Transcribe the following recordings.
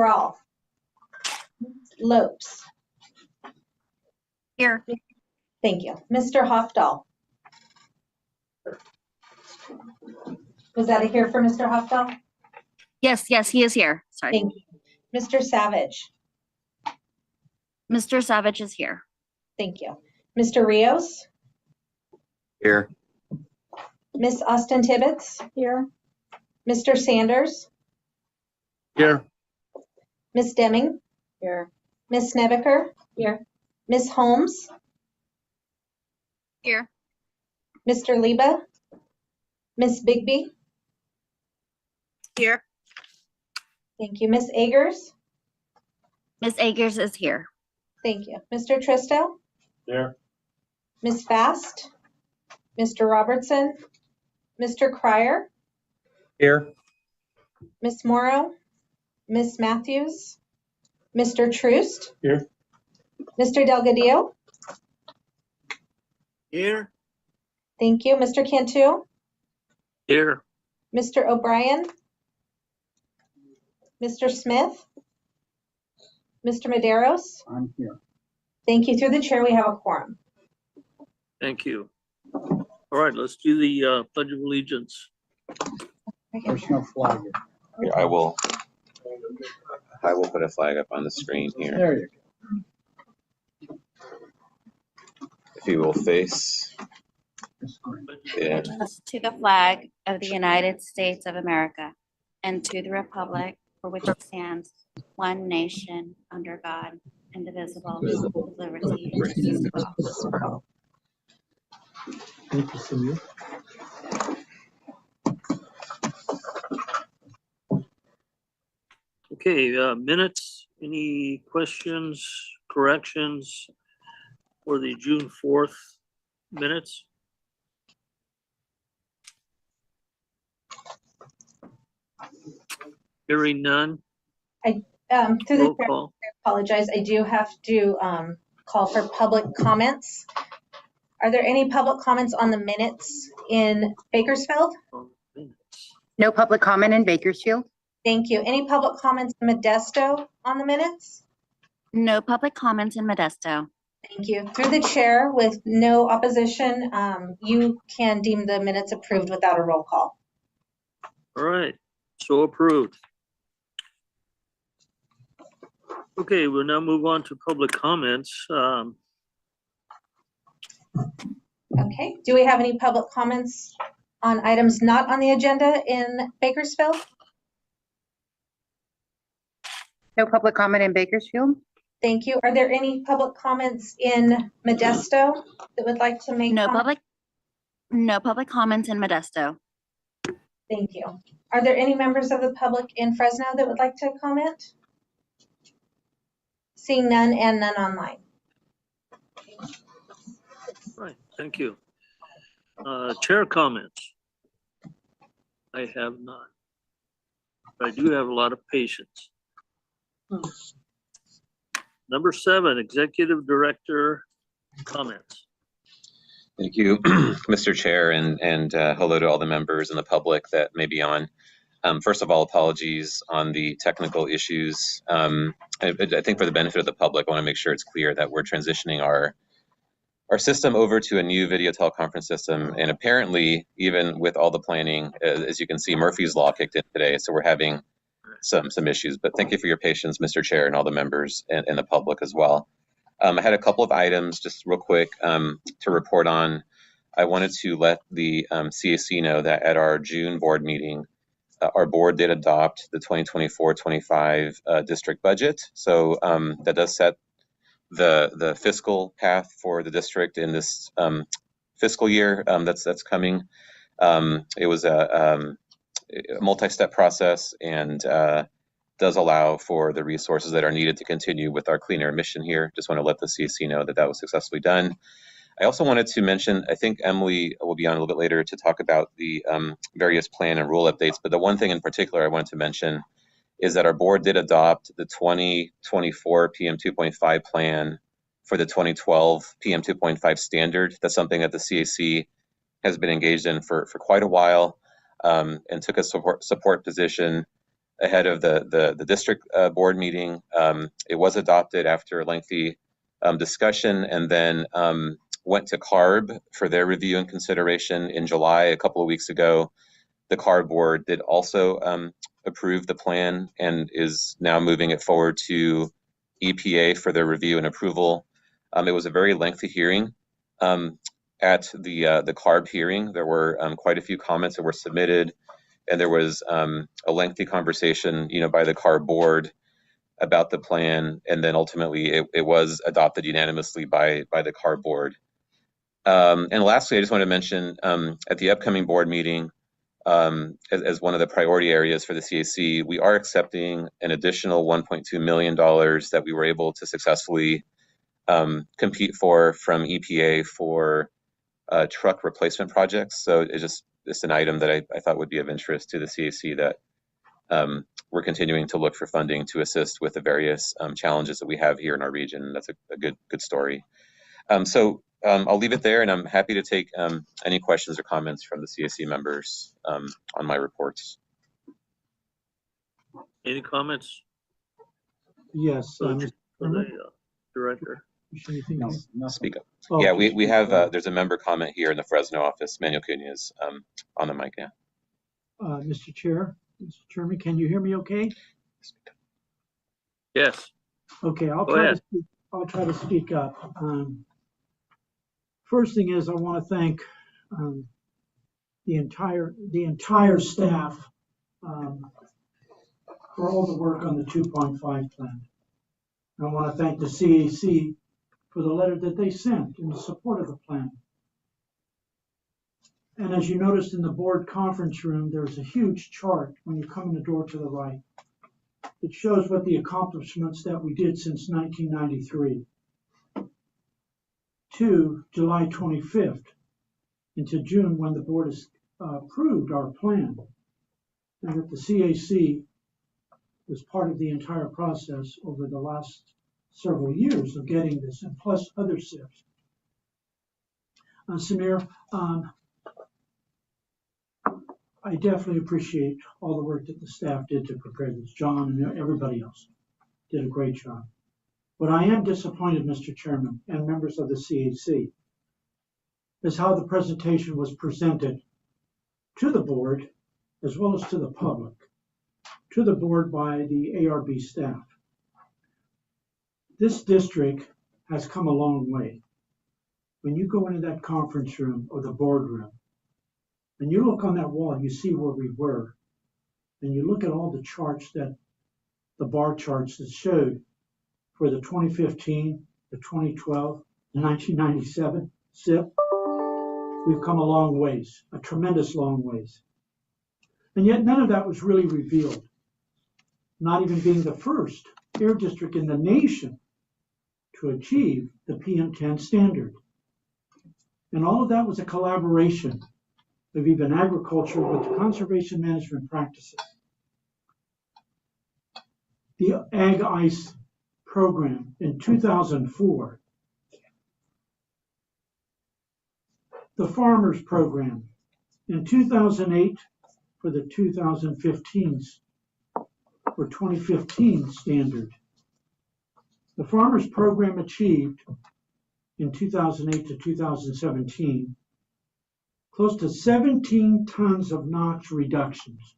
Grawl. Lopes. Here. Thank you. Mr. Hofdahl. Was that a here for Mr. Hofdahl? Yes, he is here. Sorry. Thank you. Mr. Savage. Mr. Savage is here. Thank you. Mr. Rios. Here. Miss Austin Tibbetts. Here. Mr. Sanders. Here. Miss Deming. Here. Miss Nebeker. Here. Miss Holmes. Here. Mr. Liba. Miss Bigby. Here. Thank you. Miss Agers. Miss Agers is here. Thank you. Mr. Tristo. Here. Miss Fast. Mr. Robertson. Mr. Cryer. Here. Miss Morrow. Miss Matthews. Mr. Troost. Here. Mr. Delgadillo. Here. Thank you. Mr. Cantu. Here. Mr. O'Brien. Mr. Smith. Mr. Medeiros. I'm here. Thank you. Through the chair, we have a quorum. Thank you. All right, let's do the Pledge of Allegiance. There's no flag. Here, I will put a flag up on the screen here. There you go. If you will face. Yeah. To the flag of the United States of America and to the republic for which it stands, one nation, under God, indivisible, with liberty and justice for all. Good to see you. Okay, minutes, any questions, corrections for the June 4th minutes? Hearing none, Through the roll chair, call. I apologize. I do have to call for public comments. Are there any public comments on the minutes in Bakersfield? No public comment in Bakersfield. Thank you. Any public comments in Modesto on the minutes? No public comments in Modesto. Thank you. Through the chair, with no opposition, you can deem the minutes approved without a roll call. All right, so approved. Okay, we'll now move on to public comments. Okay. Do we have any public comments on items not on the agenda in Bakersfield? No public comment in Bakersfield. Thank you. Are there any public comments in Modesto that would like to make? No public comments in Modesto. Thank you. Are there any members of the public in Fresno that would like to comment? Seeing none and none online. Right, thank you. Chair comments. I have none. But I do have a lot of patience. Number 7, Executive Director comments. Thank you, Mr. Chair, and hello to all the members and the public that may be on. First of all, apologies on the technical issues. I think for the benefit of the public, I want to make sure it's clear that we're transitioning our system over to a new video teleconference system. And apparently, even with all the planning, as you can see, Murphy's Law kicked in today. So we're having some issues. But thank you for your patience, Mr. Chair, and all the members and the public as well. I had a couple of items just real quick to report on. I wanted to let the CAC know that at our June board meeting, our board did adopt the 2024-25 district budget. So that does set the fiscal path for the district in this fiscal year that's coming. It was a multi-step process and does allow for the resources that are needed to continue with our clean air mission here. Just want to let the CAC know that that was successfully done. I also wanted to mention, I think Emily will be on a little bit later to talk about the various plan and rule updates, but the one thing in particular I wanted to mention is that our board did adopt the 2024 PM 2.5 plan for the 2012 PM 2.5 standard. That's something that the CAC has been engaged in for quite a while and took a support position ahead of the district board meeting. It was adopted after a lengthy discussion, and then went to CARB for their review and consideration in July a couple of weeks ago. The CARB board did also approve the plan and is now moving it forward to EPA for their review and approval. It was a very lengthy hearing. At the CARB hearing, there were quite a few comments that were submitted, and there was a lengthy conversation, by the CARB board about the plan, and then ultimately it was adopted unanimously by the CARB board. And lastly, I just want to mention at the upcoming board meeting, as one of the priority areas for the CAC, we are accepting an additional $1.2 million that we were able to successfully compete for from EPA for truck replacement projects. So it's an item that I thought would be of interest to the CAC, that we're continuing to look for funding to assist with the various challenges that we have here in our region. That's a good story. So I'll leave it there, and I'm happy to take any questions or comments from the CAC members on my reports. Any comments Yes. for the director? No. Speak up. Oh, Yeah, we have, there's a member comment here in the Fresno office. Manuel Cunha is on the mic, yeah. Mr. Chairman, can you hear me okay? Yes. Okay, I'll Go try ahead. to speak up. First thing is, I want to thank the entire staff for all the work on the 2.5 plan. I want to thank the CAC for the letter that they sent in support of the plan. And as you noticed in the board conference room, there's a huge chart when you come in the door to the right. It shows what the accomplishments that we did since 1993 to July 25th into June, when the board has approved our plan, and that the CAC was part of the entire process over the last several years of getting this, and plus other SIFs. Samir, I definitely appreciate all the work that the staff did to prepare this. John and everybody else did a great job. But I am disappointed, Mr. Chairman, and members of the CAC, is how the presentation was presented to the board, as well as to the public, to the board by the ARB staff. This district has come a long way. When you go into that conference room or the boardroom, and you look on that wall, you see where we were, and you look at all the charts, that the bar charts that showed for the 2015, the 2012, the 1997 SIP, we've come a long ways, a tremendous long ways. And yet none of that was really revealed, not even being the first air district in the nation to achieve the PM10 standard. And all of that was a collaboration of even agriculture with conservation management practices. The Ag Ice program in 2004, the Farmers program in 2008 for the 2015 or 2015 standard. The Farmers program achieved in 2008 to 2017 close to 17 tons of NOx reductions.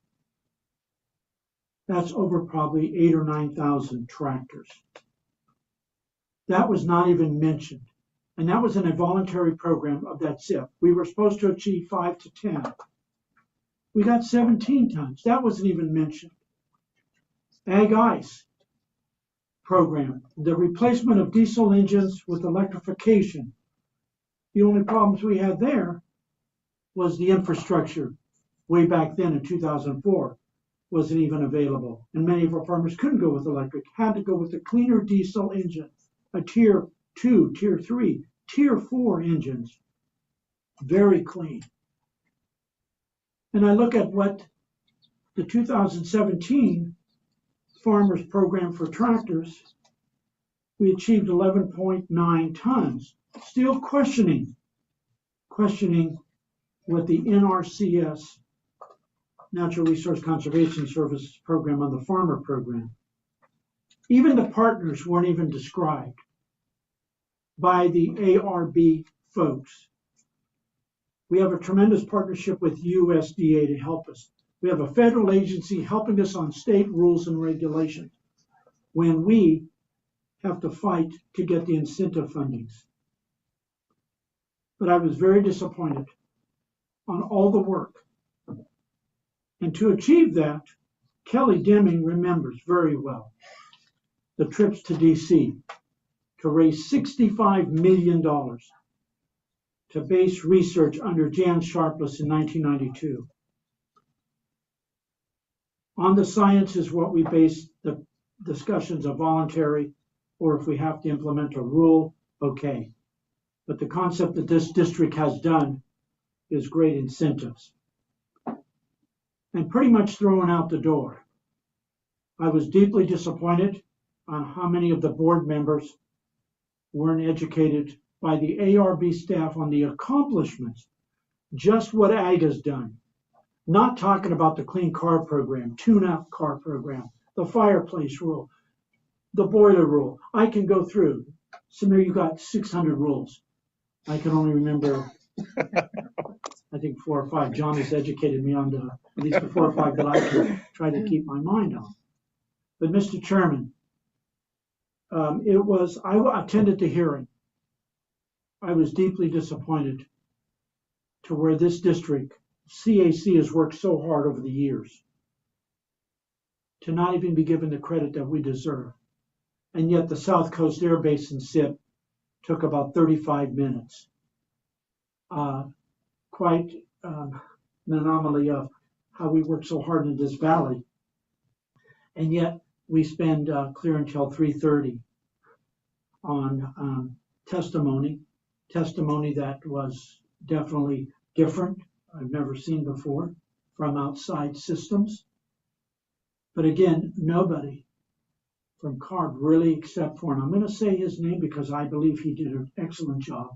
That's over probably 8,000 or 9,000 tractors. That was not even mentioned. And that was in a voluntary program of that SIP. We were supposed to achieve 5 to 10. We got 17 tons. That wasn't even mentioned. Ag Ice program, the replacement of diesel engines with electrification. The only problems we had there was the infrastructure way back then in 2004 wasn't even available. And many of our farmers couldn't go with electric, had to go with a cleaner diesel engine, a tier 2, tier 3, tier 4 engines, very clean. And I look at what the 2017 Farmers Program for tractors, we achieved 11.9 tons, still questioning what the NRCS Natural Resource Conservation Services program on the farmer program. Even the partners weren't even described by the ARB folks. We have a tremendous partnership with USDA to help us. We have a federal agency helping us on state rules and regulations when we have to fight to get the incentive fundings. But I was very disappointed on all the work. And to achieve that, Kelly Deming remembers very well the trips to DC to raise $65 million to base research under Jan Sharpless in 1992. On the science is what we base the discussions of voluntary, or if we have to implement a rule, okay. But the concept that this district has done is great incentives. And pretty much thrown out the door. I was deeply disappointed on how many of the board members weren't educated by the ARB staff on the accomplishments, just what ag has done. Not talking about the clean car program, tune-up car program, the fireplace rule, the boiler rule. I can go through. Samir, you got 600 rules. I can only remember, I think 4 or 5. John has educated me on at least the 4 or 5 that I can try to keep my mind on. But Mr. Chairman, I attended the hearing. I was deeply disappointed to where this district, CAC, has worked so hard over the years to not even be given the credit that we deserve. And yet the South Coast Air Basin SIP took about 35 minutes. Quite an anomaly of how we work so hard in this valley. And yet we spend clear until 3:30 on testimony that was definitely different, I've never seen before, from outside systems. But again, nobody from CARB really, except for, and I'm going to say his name because I believe he did an excellent job.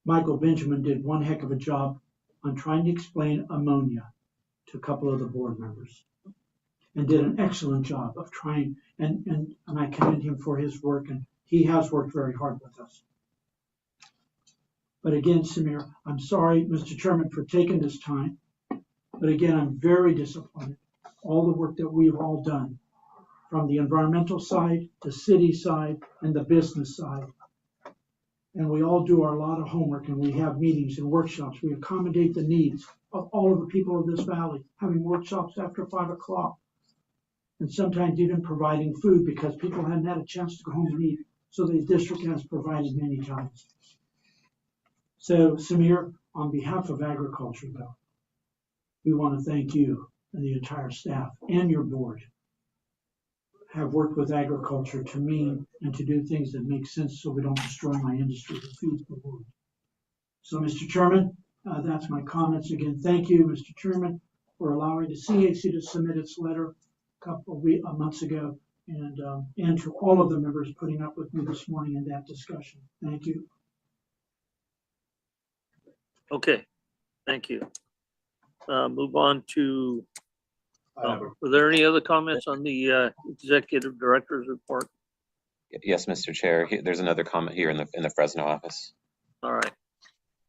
Michael Benjamin did one heck of a job on trying to explain ammonia to a couple of the board members, and did an excellent job of trying, and I commend him for his work, and he has worked very hard with us. But again, Samir, I'm sorry, Mr. Chairman, for taking this time. But again, I'm very disappointed. All the work that we've all done, from the environmental side, the city side, and the business side. And we all do our lot of homework, and we have meetings and workshops. We accommodate the needs of all of the people of this valley, having workshops after 5 o'clock. And sometimes even providing food because people hadn't had a chance to go home and eat. So the district has provided many times. So Samir, on behalf of agriculture, though, we want to thank you and the entire staff and your board have worked with agriculture to mean and to do things that make sense so we don't destroy my industry that feeds the world. So Mr. Chairman, that's my comments. Again, thank you, Mr. Chairman, for allowing the CAC to submit its letter a couple of months ago, and to all of the members putting up with me this morning in that discussion. Thank you. Okay, thank you. Move on to, are there any other comments on the executive director's report? Yes, Mr. Chair. There's another comment here in the Fresno office. All right.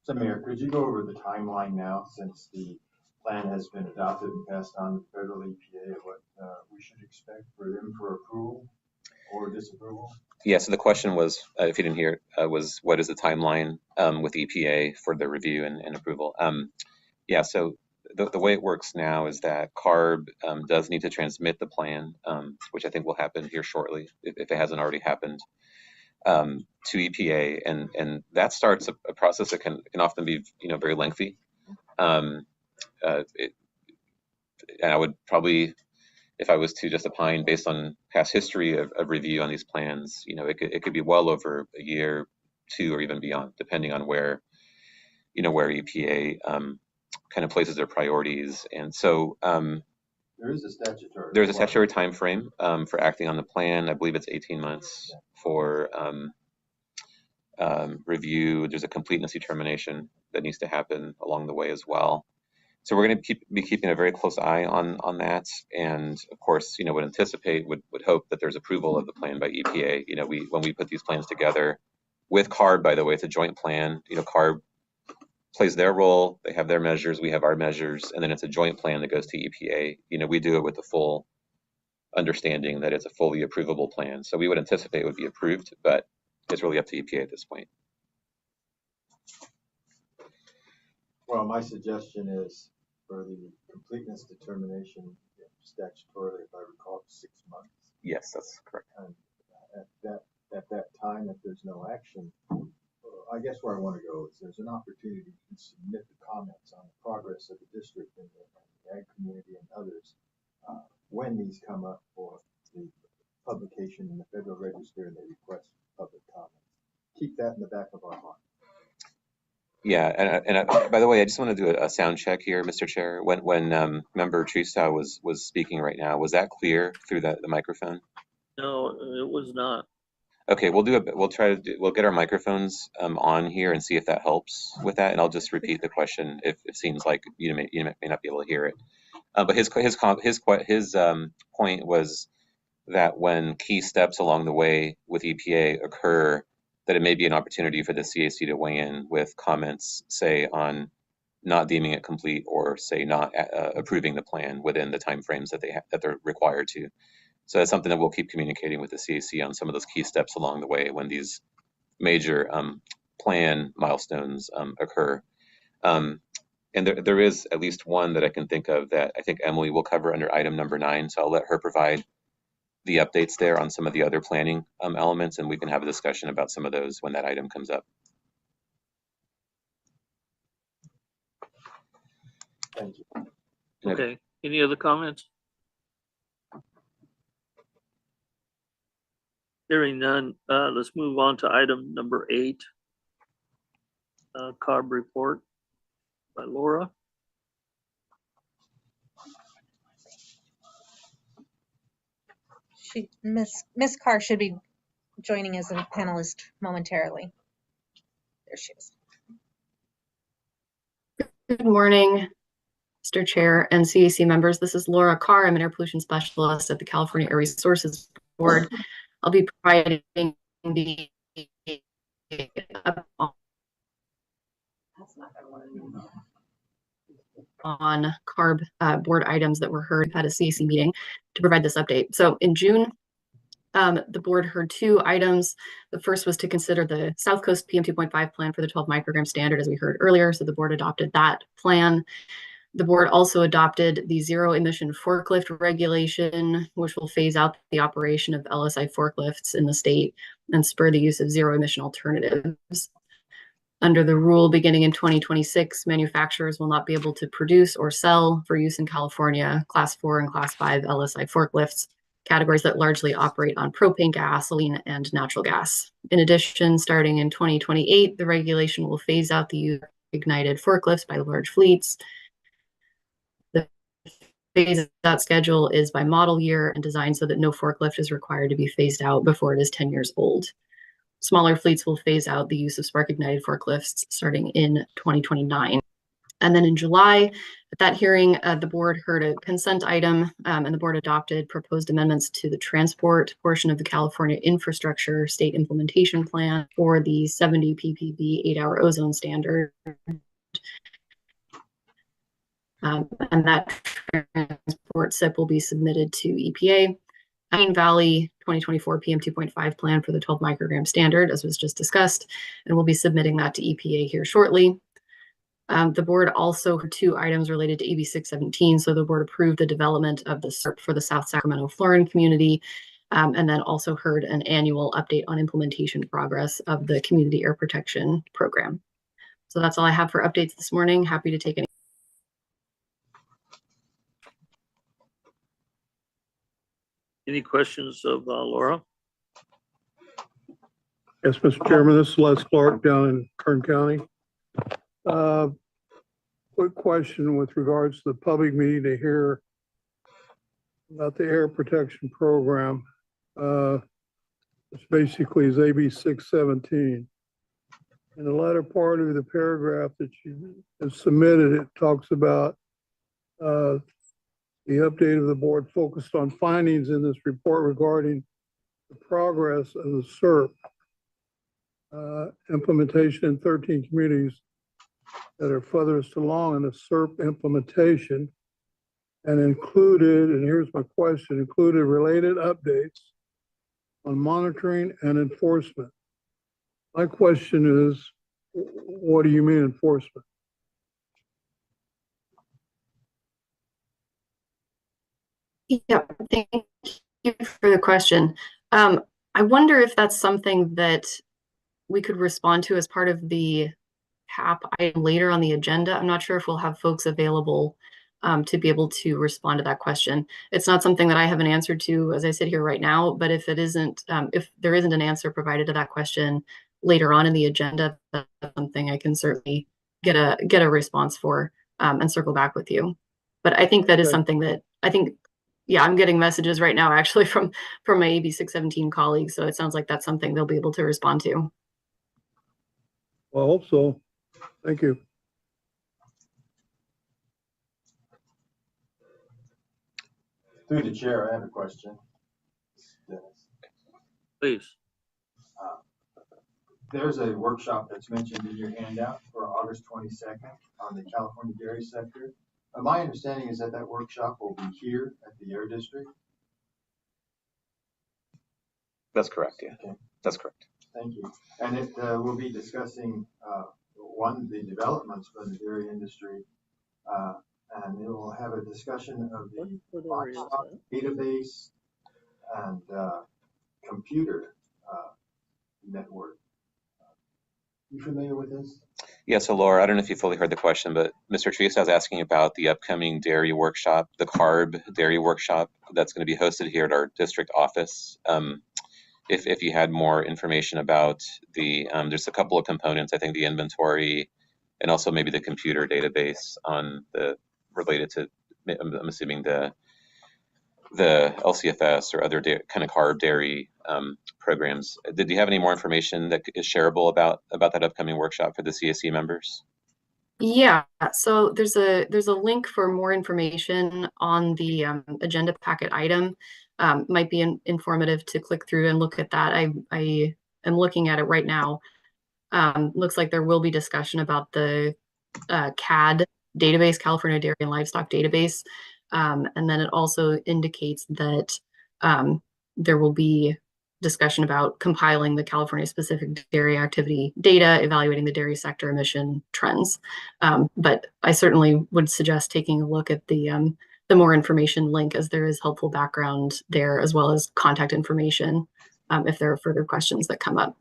Samir, could you go over the timeline now, since the plan has been adopted and passed on to federal EPA, what we should expect for them for approval or disapproval? Yeah, so the question was, if you didn't hear it, was what is the timeline with EPA for the review and approval? Yeah, so the way it works now is that CARB does need to transmit the plan, which I think will happen here shortly, if it hasn't already happened, to EPA, and that starts a process that can often be very lengthy. And I would probably, if I was to just opine based on past history of review on these plans, it could be well over a year, 2, or even beyond, depending on where EPA kind of places their priorities. And so there's a statutory time frame for acting on the plan. I believe it's 18 months for review. There's a completeness determination that needs to happen along the way as well. So we're going to be keeping a very close eye on that, and of course, would anticipate, would hope that there's approval of the plan by EPA. When we put these plans together with CARB, by the way, it's a joint plan. CARB plays their role, they have their measures, we have our measures, and then it's a joint plan that goes to EPA. We do it with the full understanding that it's a fully approvable plan. So we would anticipate it would be approved, but it's really up to EPA at this point. Well, my suggestion is for the completeness determination, statutorily, if I recall, 6 months. Yes, that's correct. And at that time, if there's no action, I guess where I want to go is there's an opportunity to submit the comments on the progress of the district and the ag community and others when these come up for the publication in the Federal Register and they request public comments. Keep that in the back of our mind. Yeah, and by the way, I just want to do a sound check here, Mr. Chair. When Member Trista was speaking right now, was that clear through the microphone? No, it was not. Okay, we'll get our microphones on here and see if that helps with that, and I'll just repeat the question if it seems like you may not be able to hear it. But his point was that when key steps along the way with EPA occur, that it may be an opportunity for the CAC to weigh in with comments, say, on not deeming it complete or, say, not approving the plan within the timeframes that they're required to. So that's something that we'll keep communicating with the CAC on some of those key steps along the way when these major plan milestones occur. And there is at least one that I can think of that I think Emily will cover under item number 9. So I'll let her provide the updates there on some of the other planning elements, and we can have a discussion about some of those when that item comes up. Thank you. Okay, any other comments? Hearing none, let's move on to item number 8, CARB report by Laura. Miss Carr should be joining as a panelist momentarily. There she is. Good morning, Mr. Chair and CAC members. This is Laura Carr. I'm an air pollution specialist at the California Air Resources Board. I'll be providing the on CARB board items that were heard at a CAC meeting to provide this update. So in June, the board heard 2 items. The first was to consider the South Coast PM 2.5 plan for the 12 microgram standard, as we heard earlier. So the board adopted that plan. The board also adopted the zero emission forklift regulation, which will phase out the operation of LSI forklifts in the state and spur the use of zero emission alternatives. Under the rule, beginning in 2026, manufacturers will not be able to produce or sell for use in California Class 4 and Class 5 LSI forklifts, categories that largely operate on propane, gasoline, and natural gas. In addition, starting in 2028, the regulation will phase out the use of ignited forklifts by large fleets. The phase-out schedule is by model year and designed so that no forklift is required to be phased out before it is 10 years old. Smaller fleets will phase out the use of spark-ignited forklifts starting in 2029. And then in July, at that hearing, the board heard a consent item, and the board adopted proposed amendments to the transport portion of the California Infrastructure State Implementation Plan for the 70 ppb 8-hour ozone standard. And that transport SIP will be submitted to EPA. Pine Valley 2024 PM 2.5 plan for the 12 microgram standard, as was just discussed, and we'll be submitting that to EPA here shortly. The board also heard 2 items related to AB 617. So the board approved the development of the SERP for the South Sacramento Florin community, and then also heard an annual update on implementation progress of the Community Air Protection Program. So that's all I have for updates this morning. Happy to take any. Any questions of Laura? Yes, Mr. Chairman, this is Les Clark down in Kern County. Quick question with regards to the public meeting to hear about the air protection program. It's basically is AB 617. In the latter part of the paragraph that you have submitted, it talks about The update of the board focused on findings in this report regarding the progress of the SERP implementation in 13 communities that are furthest along in the SERP implementation, and included, and here's my question, included related updates on monitoring and enforcement. My question is, what do you mean enforcement? Yeah, thank you for the question. I wonder if that's something that we could respond to as part of the PAP item later on the agenda. I'm not sure if we'll have folks available to be able to respond to that question. It's not something that I have an answer to as I sit here right now, but if it isn't, if there isn't an answer provided to that question later on in the agenda, that's something I can certainly get a response for and circle back with you. But I think that is something that I think, yeah, I'm getting messages right now actually from my AB 617 colleagues. So it sounds like that's something they'll be able to respond to. Well, I hope so. Thank you. Through the chair, I have a question. Dennis. Please. There's a workshop that's mentioned in your handout for August 22nd on the California dairy sector. My understanding is that that workshop will be here at the Air District. That's correct, yeah. Okay. That's correct. Thank you. And it will be discussing, one, the developments for the dairy industry, and it will have a discussion of the livestock database and computer network. You familiar with this? Yeah, so Laura, I don't know if you fully heard the question, but Mr. Teresa was asking about the upcoming dairy workshop, the CARB dairy workshop that's going to be hosted here at our district office. If you had more information about the, there's a couple of components, I think the inventory and also maybe the computer database on the, related to, I'm assuming the LCFS or other kind of CARB dairy programs. Did you have any more information that is shareable about that upcoming workshop for the CSE members? Yeah, so there's a link for more information on the agenda packet item. Might be informative to click through and look at that. I am looking at it right now. Looks like there will be discussion about the CAD database, California Dairy and Livestock Database. And then it also indicates that there will be discussion about compiling the California specific dairy activity data, evaluating the dairy sector emission trends. But I certainly would suggest taking a look at the more information link, as there is helpful background there, as well as contact information if there are further questions that come up.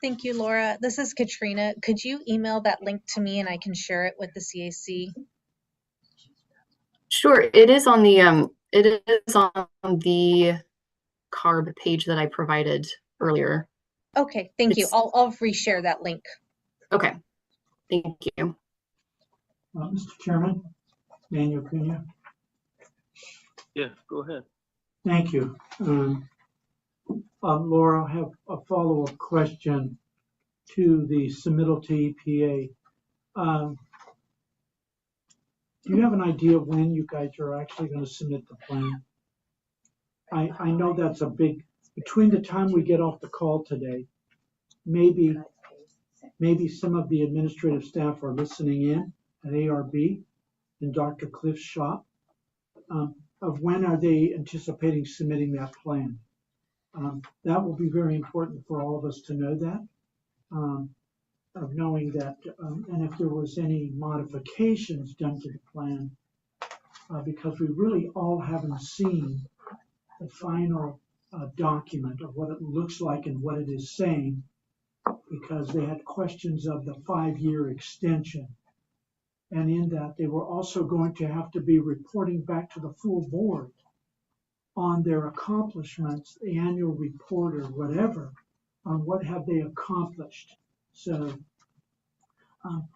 Thank you, Laura. This is Katrina. Could you email that link to me and I can share it with the CAC? Sure. It is on the CARB page that I provided earlier. Okay, thank you. I'll reshare that link. Okay, thank you. Mr. Chairman, Daniel Cunha. Yeah, go ahead. Thank you. Laura, I have a follow-up question to the submittal to EPA. Do you have an idea of when you guys are actually going to submit the plan? I know that's a big, between the time we get off the call today, maybe some of the administrative staff are listening in at ARB in Dr. Cliff's shop. Of when are they anticipating submitting that plan? That will be very important for all of us to know that, of knowing that, and if there was any modifications done to the plan, because we really all haven't seen the final document of what it looks like and what it is saying, because they had questions of the 5-year extension. And in that, they were also going to have to be reporting back to the full board on their accomplishments, the annual report or whatever, on what have they accomplished. So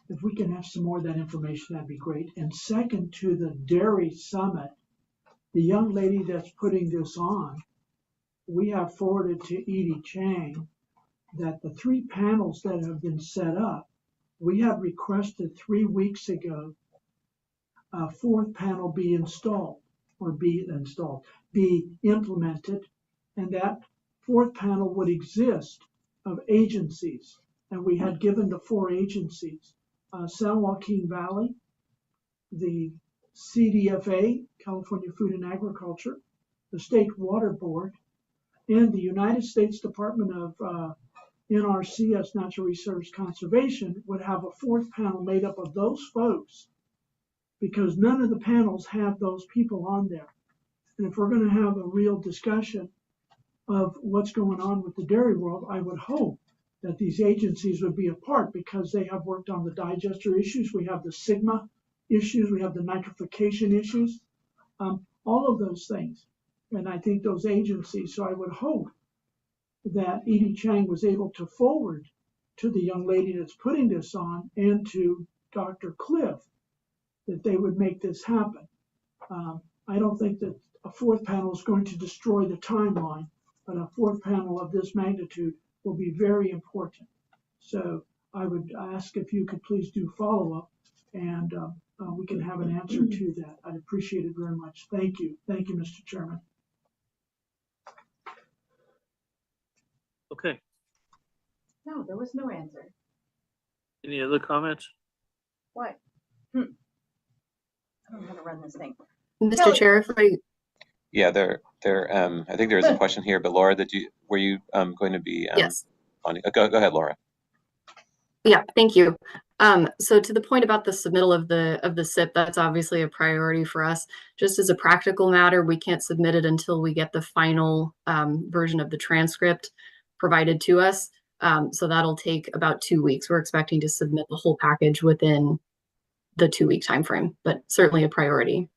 if we can have some more of that information, that'd be great. And second, to the Dairy Summit, the young lady that's putting this on, we have forwarded to Edie Chang that the 3 panels that have been set up, we had requested 3 weeks ago a fourth panel be implemented, and that fourth panel would exist of agencies. And we had given the 4 agencies, San Joaquin Valley, the CDFA, California Food and Agriculture, the State Water Board, and the United States Department of NRCS, Natural Resource Conservation, would have a fourth panel made up of those folks, because none of the panels have those people on there. And if we're going to have a real discussion of what's going on with the dairy world, I would hope that these agencies would be a part, because they have worked on the digester issues. We have the sigma issues. We have the nitrification issues, all of those things. And I think those agencies, so I would hope that Edie Chang was able to forward to the young lady that's putting this on and to Dr. Cliff that they would make this happen. I don't think that a fourth panel is going to destroy the timeline, but a fourth panel of this magnitude will be very important. So I would ask if you could please do follow-up, and we can have an answer to that. I'd appreciate it very much. Thank you. Thank you, Mr. Chairman. Okay. No, there was no answer. Any other comments? What? I don't know how to run this thing. Mr. Kelly. Chair, if I, Yeah, I think there is a question here, but Laura, were you going to be yes. on? Go ahead, Laura. Yeah, thank you. So to the point about the submittal of the SIP, that's obviously a priority for us. Just as a practical matter, we can't submit it until we get the final version of the transcript provided to us. So that'll take about 2 weeks. We're expecting to submit the whole package within the 2-week timeframe, but certainly a priority.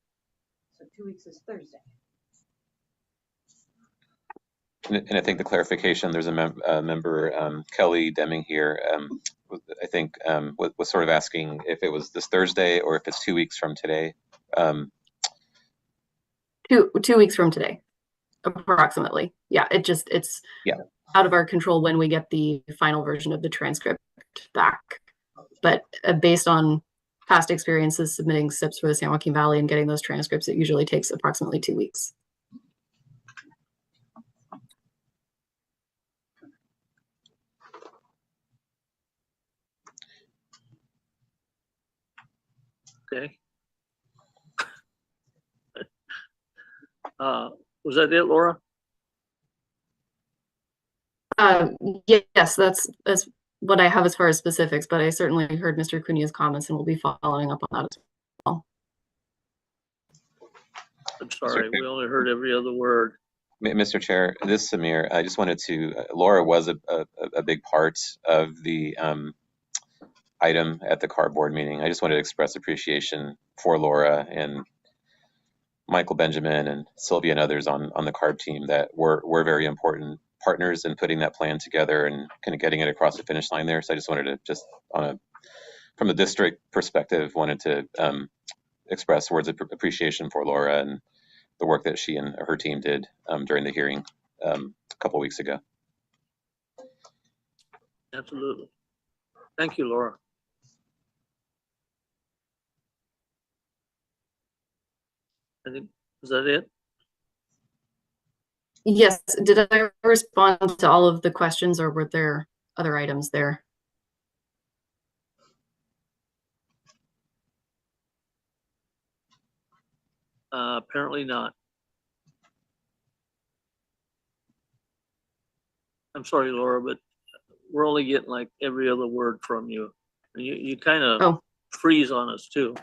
So 2 weeks is Thursday. And I think the clarification, there's a member, Kelly Deming here, I think was sort of asking if it was this Thursday or if it's 2 weeks from today. 2 weeks from today, approximately. Yeah, it's out of our control when we get the final version of the transcript back. But based on past experiences submitting SIPs for the San Joaquin Valley and getting those transcripts, it usually takes approximately 2 weeks. Okay. Was that it, Laura? Yes, that's what I have as far as specifics, but I certainly heard Mr. Cunha's comments and we'll be following up on that as well. I'm sorry, we only heard every other word. Mr. Chair, this is Samir. I just wanted to, Laura was a big part of the item at the CAR board meeting. I just wanted to express appreciation for Laura and Michael Benjamin and Sylvia and others on the CARB team that were very important partners in putting that plan together and kind of getting it across the finish line there. So I just wanted to from the district perspective, wanted to express words of appreciation for Laura and the work that she and her team did during the hearing a couple weeks ago. Absolutely. Thank you, Laura. I think, is that it? Yes. Did I respond to all of the questions or were there other items there? Apparently not. I'm sorry, Laura, but we're only getting like every other word from you. You kind of freeze on us too.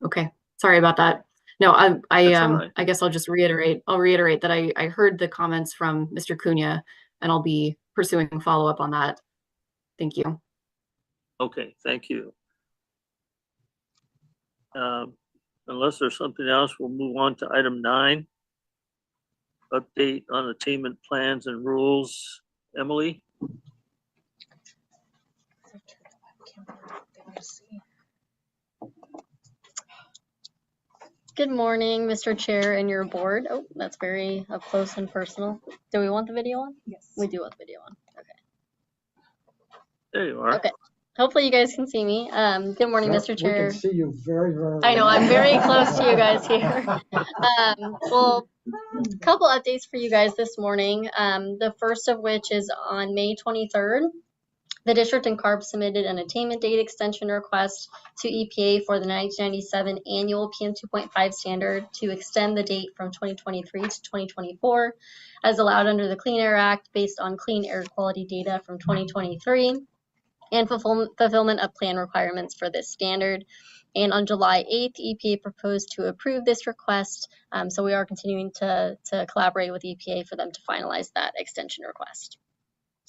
Okay. Sorry about that. No, right. I guess I'll just reiterate. I'll reiterate that I heard the comments from Mr. Cunha and I'll be pursuing follow-up on that. Thank you. Okay, thank you. Unless there's something else, we'll move on to item 9. Update on attainment plans and rules. Emily? Good morning, Mr. Chair and your board. Oh, that's very up close and personal. Do we want the video on? Yes. We do want the video on. Okay. There you are. Okay. Hopefully you guys can see me. Good morning, Mr. We Chair. can see you very, very. I know, well. I'm very close to you guys here. Well, a couple updates for you guys this morning. The first of which is on May 23rd. The district and CARB submitted an attainment date extension request to EPA for the 1997 annual PM 2.5 standard to extend the date from 2023 to 2024 as allowed under the Clean Air Act based on clean air quality data from 2023 and fulfillment of plan requirements for this standard. And on July 8th, EPA proposed to approve this request. So we are continuing to collaborate with EPA for them to finalize that extension request.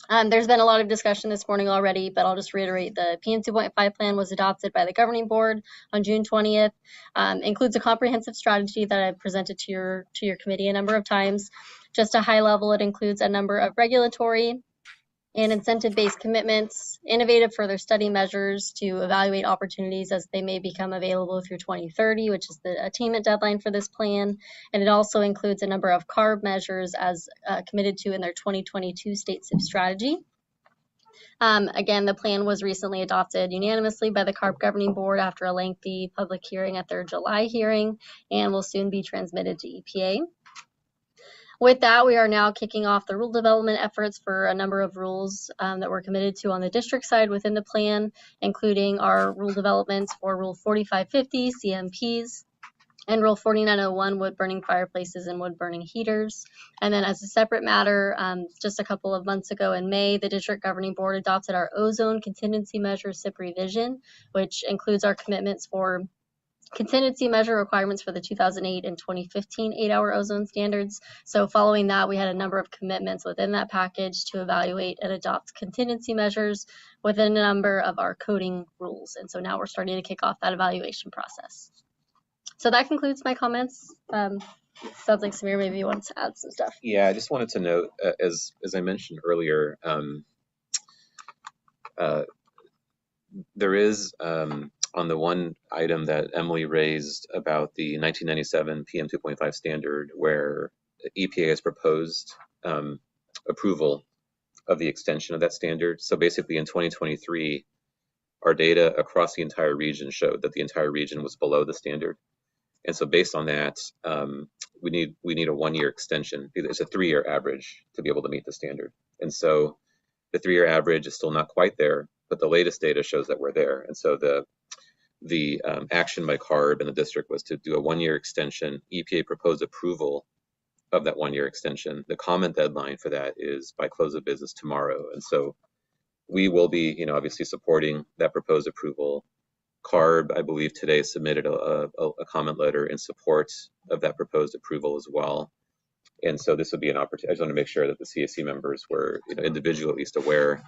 There's been a lot of discussion this morning already, but I'll just reiterate the PM 2.5 plan was adopted by the governing board on June 20th, includes a comprehensive strategy that I've presented to your committee a number of times. Just a high level, it includes a number of regulatory and incentive-based commitments, innovative further study measures to evaluate opportunities as they may become available through 2030, which is the attainment deadline for this plan. And it also includes a number of CARB measures as committed to in their 2022 state SIP strategy. Again, the plan was recently adopted unanimously by the CARB governing board after a lengthy public hearing at their July hearing and will soon be transmitted to EPA. With that, we are now kicking off the rule development efforts for a number of rules that we're committed to on the district side within the plan, including our rule developments for Rule 4550, CMPs, and Rule 4901, wood burning fireplaces and wood burning heaters. And then as a separate matter, just a couple of months ago in May, the district governing board adopted our ozone contingency measure SIP revision, which includes our commitments for contingency measure requirements for the 2008 and 2015 8-hour ozone standards. So following that, we had a number of commitments within that package to evaluate and adopt contingency measures within a number of our coding rules. And so now we're starting to kick off that evaluation process. So that concludes my comments. Sounds like Samir, maybe you want to add some stuff. Yeah, I just wanted to note, as I mentioned earlier, there is on the one item that Emily raised about the 1997 PM 2.5 standard, where EPA has proposed approval of the extension of that standard. So basically in 2023, our data across the entire region showed that the entire region was below the standard. And so based on that, we need a 1-year extension. It's a 3-year average to be able to meet the standard. And so the 3-year average is still not quite there, but the latest data shows that we're there. And so the action by CARB and the district was to do a 1-year extension. EPA proposed approval of that 1-year extension. The comment deadline for that is by close of business tomorrow. And so we will be, obviously supporting that proposed approval. CARB, I believe today submitted a comment letter in support of that proposed approval as well. And so this would be an opportunity. I just want to make sure that the CAC members were individually at least aware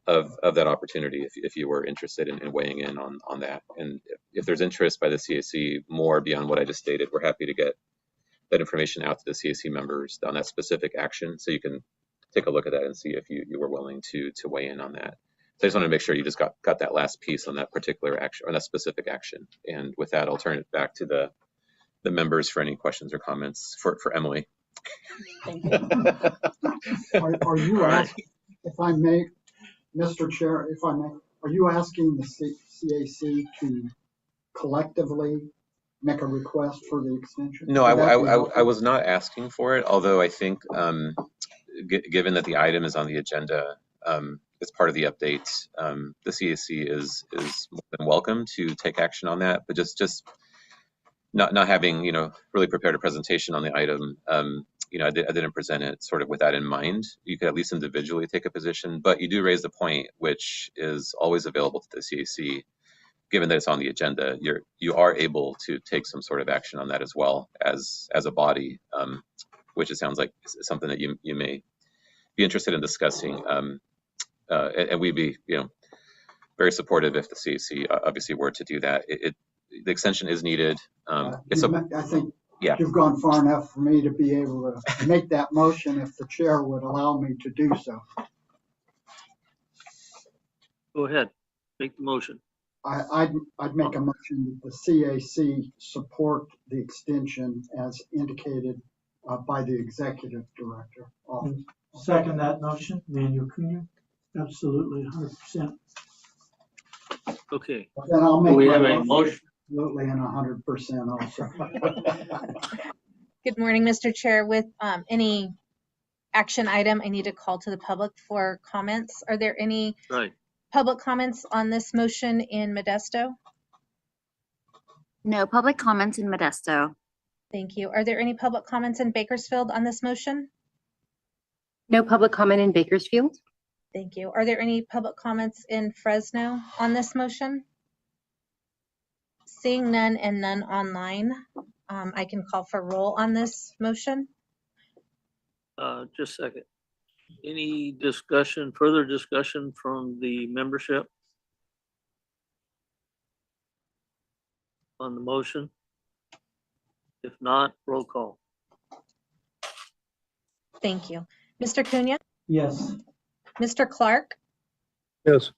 of that opportunity if you were interested in weighing in on that. And if there's interest by the CAC more beyond what I just stated, we're happy to get that information out to the CAC members on that specific action, so you can take a look at that and see if you were willing to weigh in on that. So I just want to make sure you just got that last piece on that particular action, or that specific action. And with that, I'll turn it back to the members for any questions or comments for Emily. Thank you. Are you asking, if I may, Mr. Chair, if I may, are you asking the CAC to collectively make a request for the extension? No, I was not asking for it, although I think given that the item is on the agenda as part of the updates, the CAC is more than welcome to take action on that, but just not having really prepared a presentation on the item, I didn't present it sort of with that in mind. You could at least individually take a position, but you do raise the point, which is always available to the CAC. Given that it's on the agenda, you are able to take some sort of action on that as well as a body, which it sounds like is something that you may be interested in discussing. And we'd be very supportive if the CAC obviously were to do that. The extension is needed. I think you've gone far enough for me to be able to make that motion if the chair would allow me to do so. Go ahead, make the motion. I'd make a motion that the CAC support the extension as indicated by the executive director. Second that motion, Manuel Cunha. Absolutely, 100%. Okay, Then I'll make we my have a motion motion. absolutely and 100% also. Good morning, Mr. Chair. With any action item, I need to call to the public for comments. Are there any Right. public comments on this motion in Modesto? No public comments in Modesto. Thank you. Are there any public comments in Bakersfield on this motion? No public comment in Bakersfield. Thank you. Are there any public comments in Fresno on this motion? Seeing none and none online, I can call for roll on this motion. Just a second. Any discussion, further discussion from the membership on the motion? If not, roll call. Thank you. Mr. Cunha, Yes. Mr. Clark, Yes.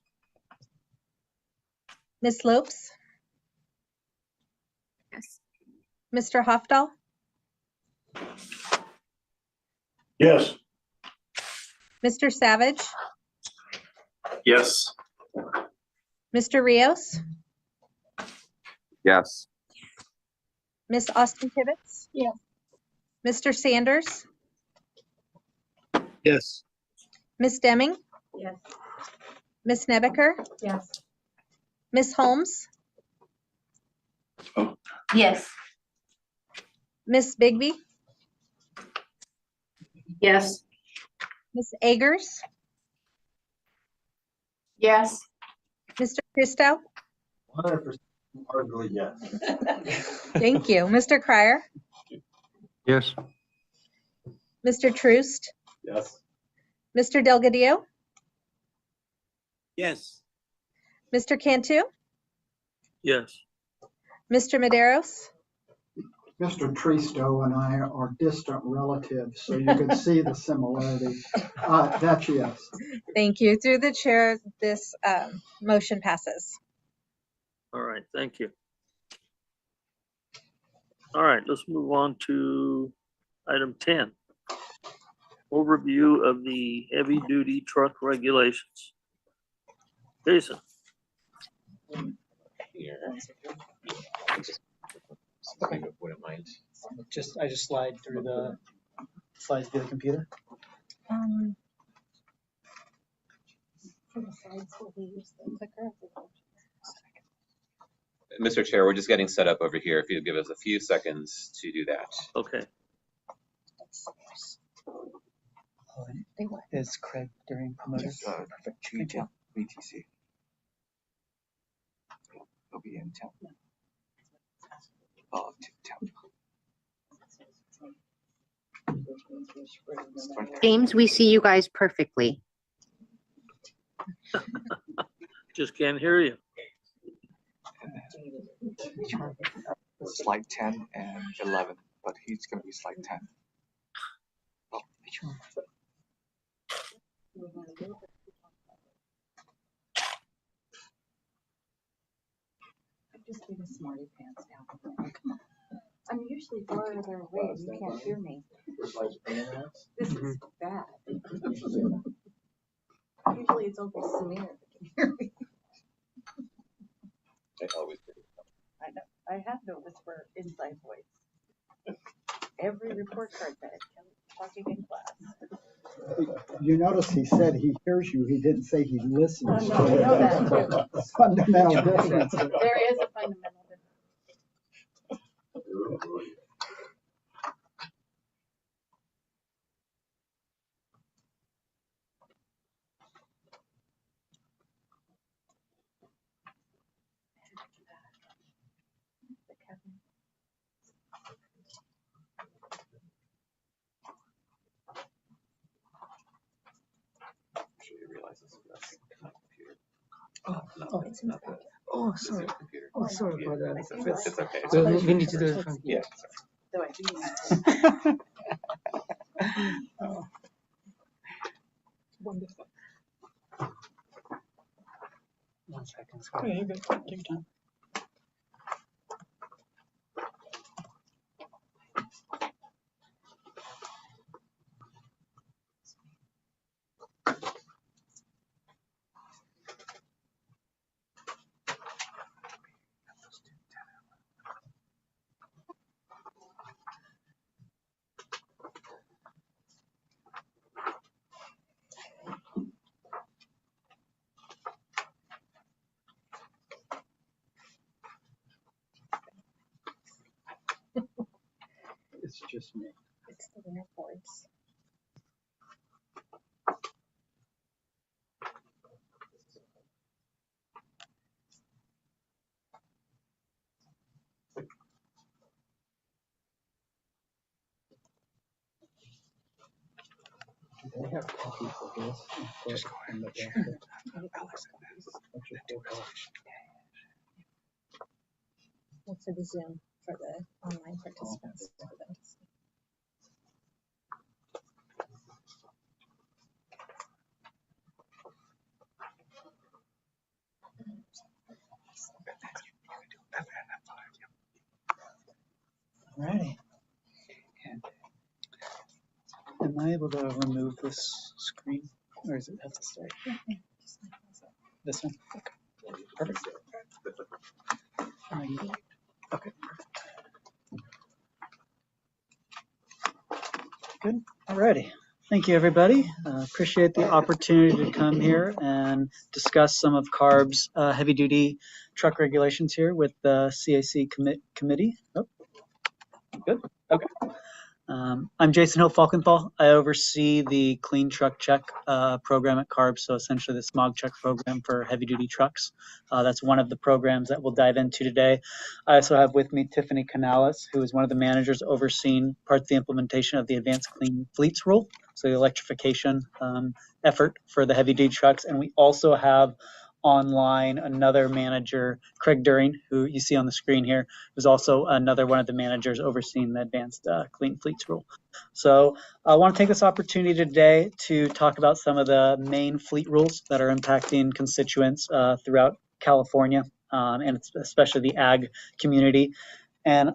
Ms. Lopes, Yes. Mr. Hofdahl, Yes. Mr. Savage, Yes. Mr. Rios, Yes. Ms. Austin Tibbetts? Yes. Mr. Sanders? Yes. Ms. Deming? Yes. Ms. Nebeker? Yes. Ms. Holmes? Yes. Ms. Bigby? Yes. Ms. Agers? Yes. Mr. Christo? 100% arguably yes. Thank you. Mr. Cryer? Yes. Mr. Troost? Yes. Mr. Delgadillo? Yes. Mr. Cantu? Yes. Mr. Maderos? Mr. Tristo and I are distant relatives, so you could see the similarity. That's yes. Thank you. Through the chair, this motion passes. All right, thank you. All right, let's move on to item 10. Overview of the heavy-duty truck regulations. Jason. Here. If you wouldn't mind. I just slide through the slides via the computer. For the slides, will we use the clicker? Mr. Chair, we're just getting set up over here. If you'd give us a few seconds to do that. Okay. Is Craig during promoted? Perfect. Thank you. VTC. He'll be in town. Oh, town. James, we see you guys perfectly. Just can't hear you. Slide 10 and 11, but he's going to be slide 10. Oh, Just be the smarty pants now. Come on. I'm usually farther away. You can't hear me. This is bad. Usually it's only Samir that can hear me. I know. I have no whisper inside voice. Every report card that talking in class. You notice he said he hears you. He didn't say he listens. I know that too. Fundamental difference. There is a fundamental difference. Oh, sorry. Oh, sorry about that. It's okay. So we need to do it from Yeah. So I do. Oh. Wonderful. 1 second. Sorry. Yeah, you're good. Take your time. just me? It's the airports. Do they have copies of this? Just go ahead. What's for the Zoom for the online participants? For them to see. Alrighty. Am I able to remove this screen, or does it have to stay? This one? Okay. Perfect. Okay. Good. Alrighty. Thank you, everybody. Appreciate the opportunity to come here and discuss some of CARB's heavy-duty truck regulations here with the CAC committee. Oh, good. Okay. I'm Jason Hill Falkenthal. I oversee the Clean Truck Check program at CARB, so essentially the smog check program for heavy-duty trucks. That's one of the programs that we'll dive into today. I also have with me Tiffany Canales, who is one of the managers overseeing parts of the implementation of the Advanced Clean Fleets Rule, so the electrification effort for the heavy-duty trucks. And we also have online another manager, Craig During, who you see on the screen here, who's also another one of the managers overseeing the Advanced Clean Fleets Rule. So I want to take this opportunity today to talk about some of the main fleet rules that are impacting constituents throughout California, and especially the ag community. And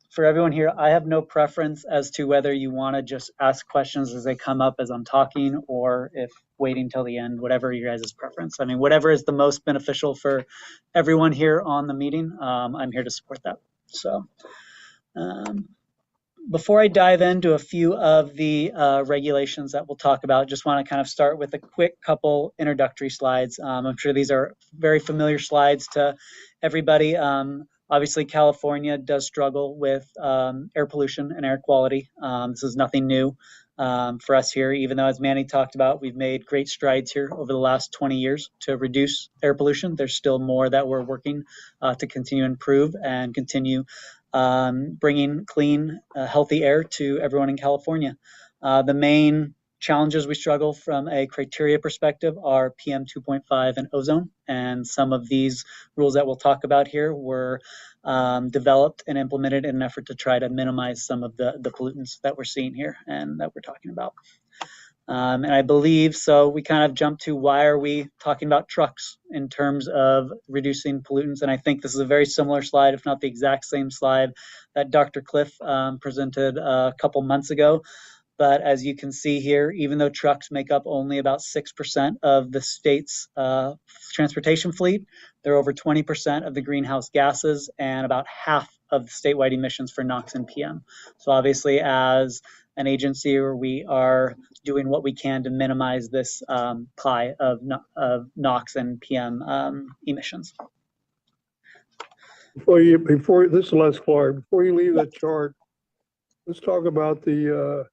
for everyone here, I have no preference as to whether you want to just ask questions as they come up as I'm talking, or if waiting till the end, whatever your guys' preference. I mean, whatever is the most beneficial for everyone here on the meeting, I'm here to support that. So before I dive into a few of the regulations that we'll talk about, just want to kind of start with a quick couple introductory slides. I'm sure these are very familiar slides to everybody. Obviously, California does struggle with air pollution and air quality. This is nothing new for us here, even though, as Manny talked about, we've made great strides here over the last 20 years to reduce air pollution. There's still more that we're working to continue to improve and continue bringing clean, healthy air to everyone in California. The main challenges we struggle from a criteria perspective are PM 2.5 and ozone, and some of these rules that we'll talk about here were developed and implemented in an effort to try to minimize some of the pollutants that we're seeing here and that we're talking about. And I believe, so we kind of jumped to why are we talking about trucks in terms of reducing pollutants. And I think this is a very similar slide, if not the exact same slide that Dr. Cliff presented a couple months ago. But as you can see here, even though trucks make up only about 6% of the state's transportation fleet, they're over 20% of the greenhouse gases and about half of the statewide emissions for NOx and PM. So obviously, as an agency, we are doing what we can to minimize this pie of NOx and PM emissions. Before this is Les Clark. Before you leave that chart, let's talk about the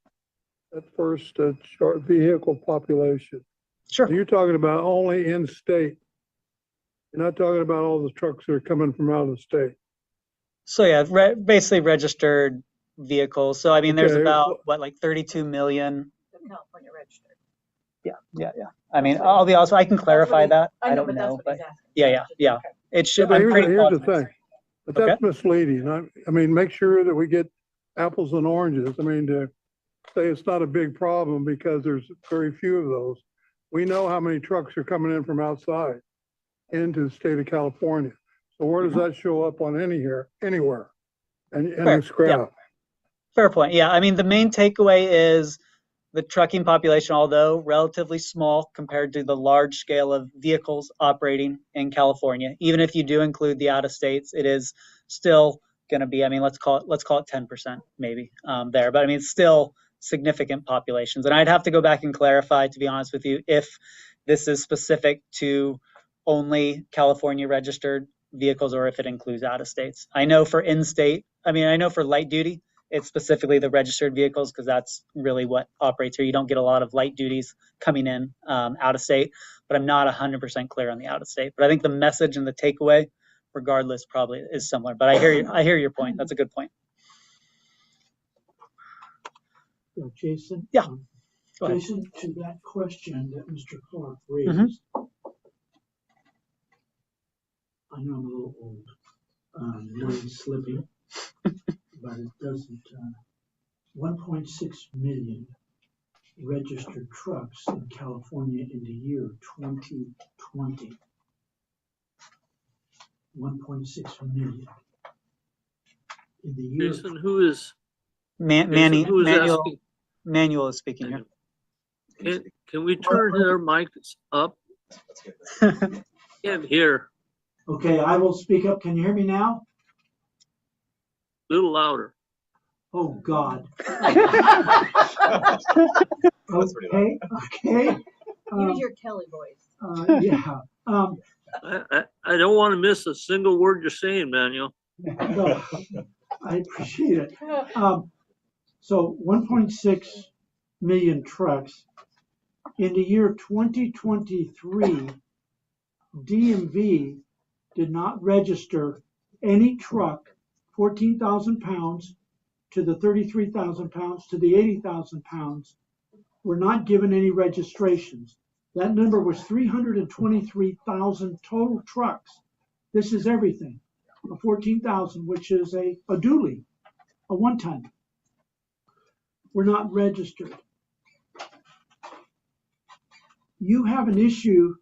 that first chart, vehicle population. Sure. You're talking about only in state. You're not talking about all the trucks that are coming from out of the state. So yeah, basically registered vehicles. So I mean, there's about what, like 32 million. California registered. Yeah. I mean, I'll be honest, I can clarify that. I don't know, but yeah. It should. But here's the thing, but that's misleading. I mean, make sure that we get apples and oranges. I mean, to say it's not a big problem because there's very few of those. We know how many trucks are coming in from outside into the state of California. So where does that show up on anywhere? And it's crap. Yeah. Fair point. Yeah, I mean, the main takeaway is the trucking population, although relatively small compared to the large scale of vehicles operating in California, even if you do include the out of states, it is still going to be, I mean, let's call it 10% maybe there, but I mean, it's still significant populations. And I'd have to go back and clarify, to be honest with you, if this is specific to only California registered vehicles or if it includes out of states. I know for in-state, I know for light duty, It's specifically the registered vehicles because that's really what operates here. You don't get a lot of light duties coming in out of state, but I'm not 100% clear on the out of state. But I think the message and the takeaway, regardless, probably is similar. But I hear your point. That's a good point. Jason? Yeah. Go ahead. Jason, to that question that Mr. Clark raised, I know I'm a little old, really slipping, but it doesn't. 1.6 million registered trucks in California in the year 2020. 1.6 million. In the year. Jason, who is Manuel asking? is speaking here. Can we turn their mics up? Can't hear. Okay, I will speak up. Can you hear me now? A little louder. Oh, God. Okay. Use your Kelly voice. Yeah. I don't want to miss a single word you're saying, Manuel. No, I appreciate it. So 1.6 million trucks. In the year 2023, DMV did not register any truck 14,000 pounds to the 33,000 pounds to the 80,000 pounds were not given any registrations. That number was 323,000 total trucks. This is everything. A 14,000, which is a dually, a one-ton, were not registered. You have an issue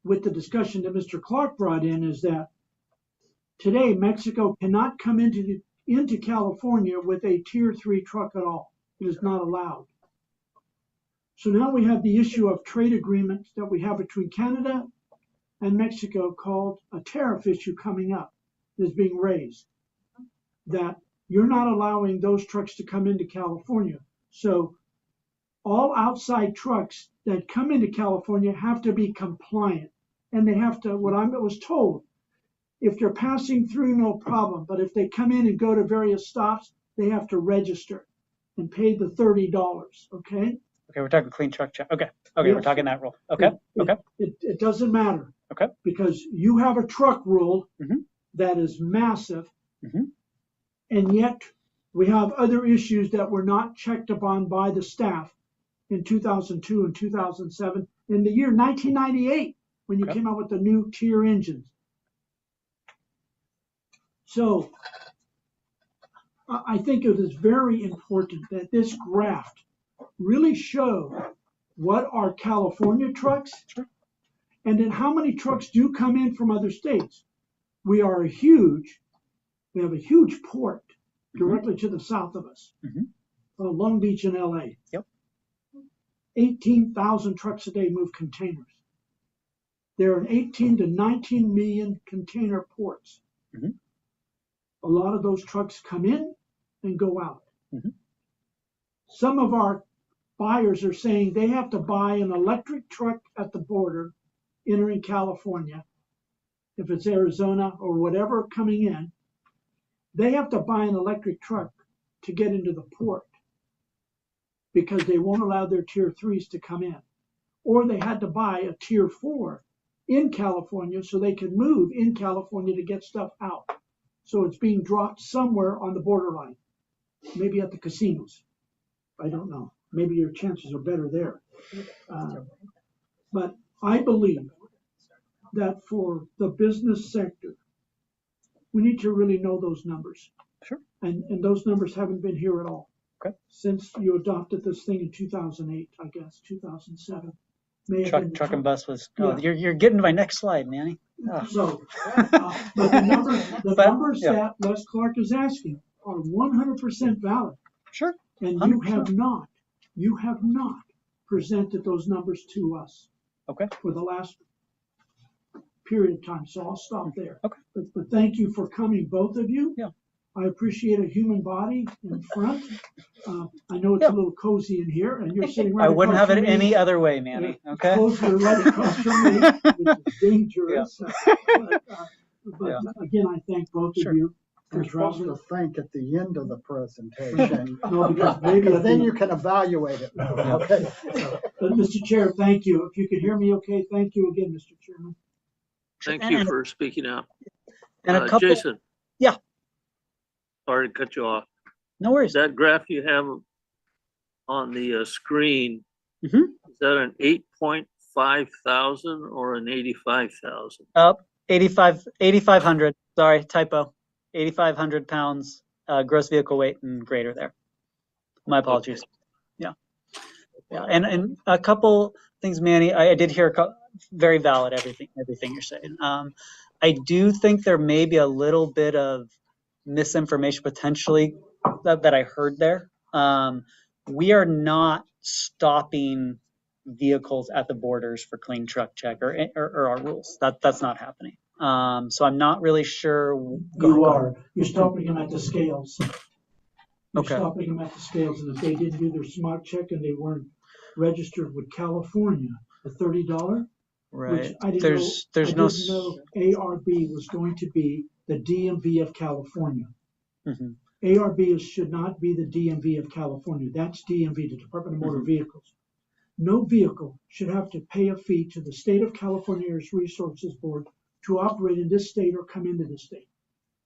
with the discussion that Mr. Clark brought in, is that today Mexico cannot come into California with a tier 3 truck at all. It is not allowed. So now we have the issue of trade agreements that we have between Canada and Mexico called a tariff issue coming up, is being raised, that you're not allowing those trucks to come into California. So all outside trucks that come into California have to be compliant, and they have to, what I was told, if they're passing through, no problem, but if they come in and go to various stops, they have to register and pay the $30, okay? Okay, we're talking clean truck check. Okay, Yes. we're talking that rule. Okay, It doesn't matter. Okay. Because you have a truck rule that is massive, and yet we have other issues that were not checked upon by the staff in 2002 and 2007, in the year 1998, when you came out with the new tier engines. So I think it is very important that this graph really show what are California trucks, and then how many trucks do come in from other states. We have a huge port directly to the south of us, Long Beach and LA. Yep. 18,000 trucks a day move containers. There are 18 to 19 million container ports. A lot of those trucks come in and go out. Some of our buyers are saying they have to buy an electric truck at the border entering California. If it's Arizona or whatever coming in, they have to buy an electric truck to get into the port because they won't allow their tier 3s to come in. Or they had to buy a tier 4 in California so they could move in California to get stuff out. So it's being dropped somewhere on the borderline, maybe at the casinos. I don't know. Maybe your chances are better there. But I believe that for the business sector, we need to really know those numbers. Sure. And those numbers haven't been here at all. Okay. Since you adopted this thing in 2008, I guess, 2007. Truck and bus was, Yeah. you're getting to my next slide, Manny. Oh. So, but the numbers that Les Clark is asking are 100% valid. Sure. And 100%. you have not presented those numbers to us. Okay. For the last period of time, so I'll stop there. Okay. But thank you for coming, both of you. Yeah. I appreciate a human body in front. I know it's a little cozy in here, and you're sitting right I wouldn't have across it from me. any other way, Manny. Okay. Cozy right across from me, which is dangerous. But again, I thank both of you. You're Ms. supposed Rousley? to think at the end of the presentation. No, because maybe Because at then the- you can evaluate it. Okay. But Mr. Chair, thank you. If you could hear me okay, thank you again, Mr. Chairman. Thank you for speaking out. And a couple, Jason. Yeah. Sorry to cut you off. No worries. That graph you have on the screen, Mhm. is that an 8.5 thousand or an 85,000? 8,500, sorry, typo. 8,500 pounds, gross vehicle weight and greater there. My apologies. Yeah. Yeah, and a couple things, Manny, I did hear very valid, everything you're saying. I do think there may be a little bit of misinformation potentially that I heard there. We are not stopping vehicles at the borders for clean truck check or our rules. That's not happening. So I'm not really sure. You are. You're stopping them at the scales. You're Okay. stopping them at the scales, and if they didn't do their smart check and they weren't registered with California, the $30, Right. which I didn't There's know, no. I didn't know ARB was going to be the DMV of California. Mhm. ARB should not be the DMV of California. That's DMV, the Department of Motor Mhm. Vehicles. No vehicle should have to pay a fee to the State of California Air Resources Board to operate in this state or come into this state.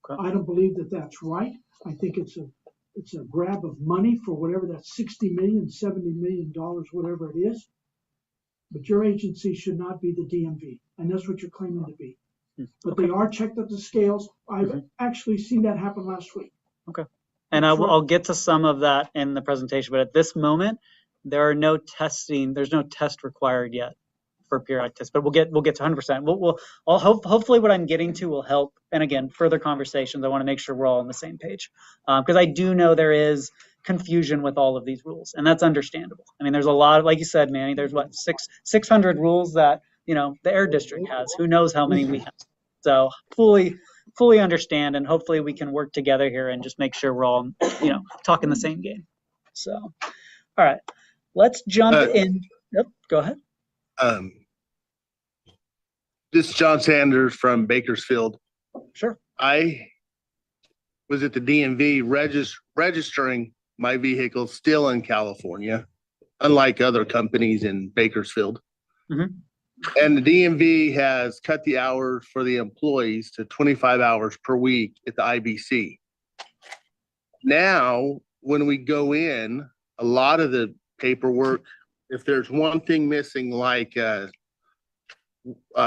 Okay. I don't believe that that's right. I think it's a grab of money for whatever that $60 million, $70 million, whatever it is. But your agency should not be the DMV, and that's what you're claiming to be. But they are checked at the scales. I've actually seen that happen last week. Okay. And I'll get to some of that in the presentation, but at this moment, there's no test required yet for periodic tests, but we'll get to 100%. Hopefully what I'm getting to will help. And again, further conversations, I want to make sure we're all on the same page. Because I do know there is confusion with all of these rules, and that's understandable. I mean, there's a lot of, like you said, Manny, there's 600 rules that, the Air District has. Who knows how many we have. So fully understand, and hopefully we can work together here and just make sure we're all, talking the same game. So, all right, let's jump in. Yep, go ahead. This is John Sanders from Bakersfield. Sure. I was at the DMV registering my vehicle still in California, unlike other companies in Bakersfield. Mm-hmm. And the DMV has cut the hours for the employees to 25 hours per week at the IBC. Now, when we go in, a lot of the paperwork, if there's one thing missing, like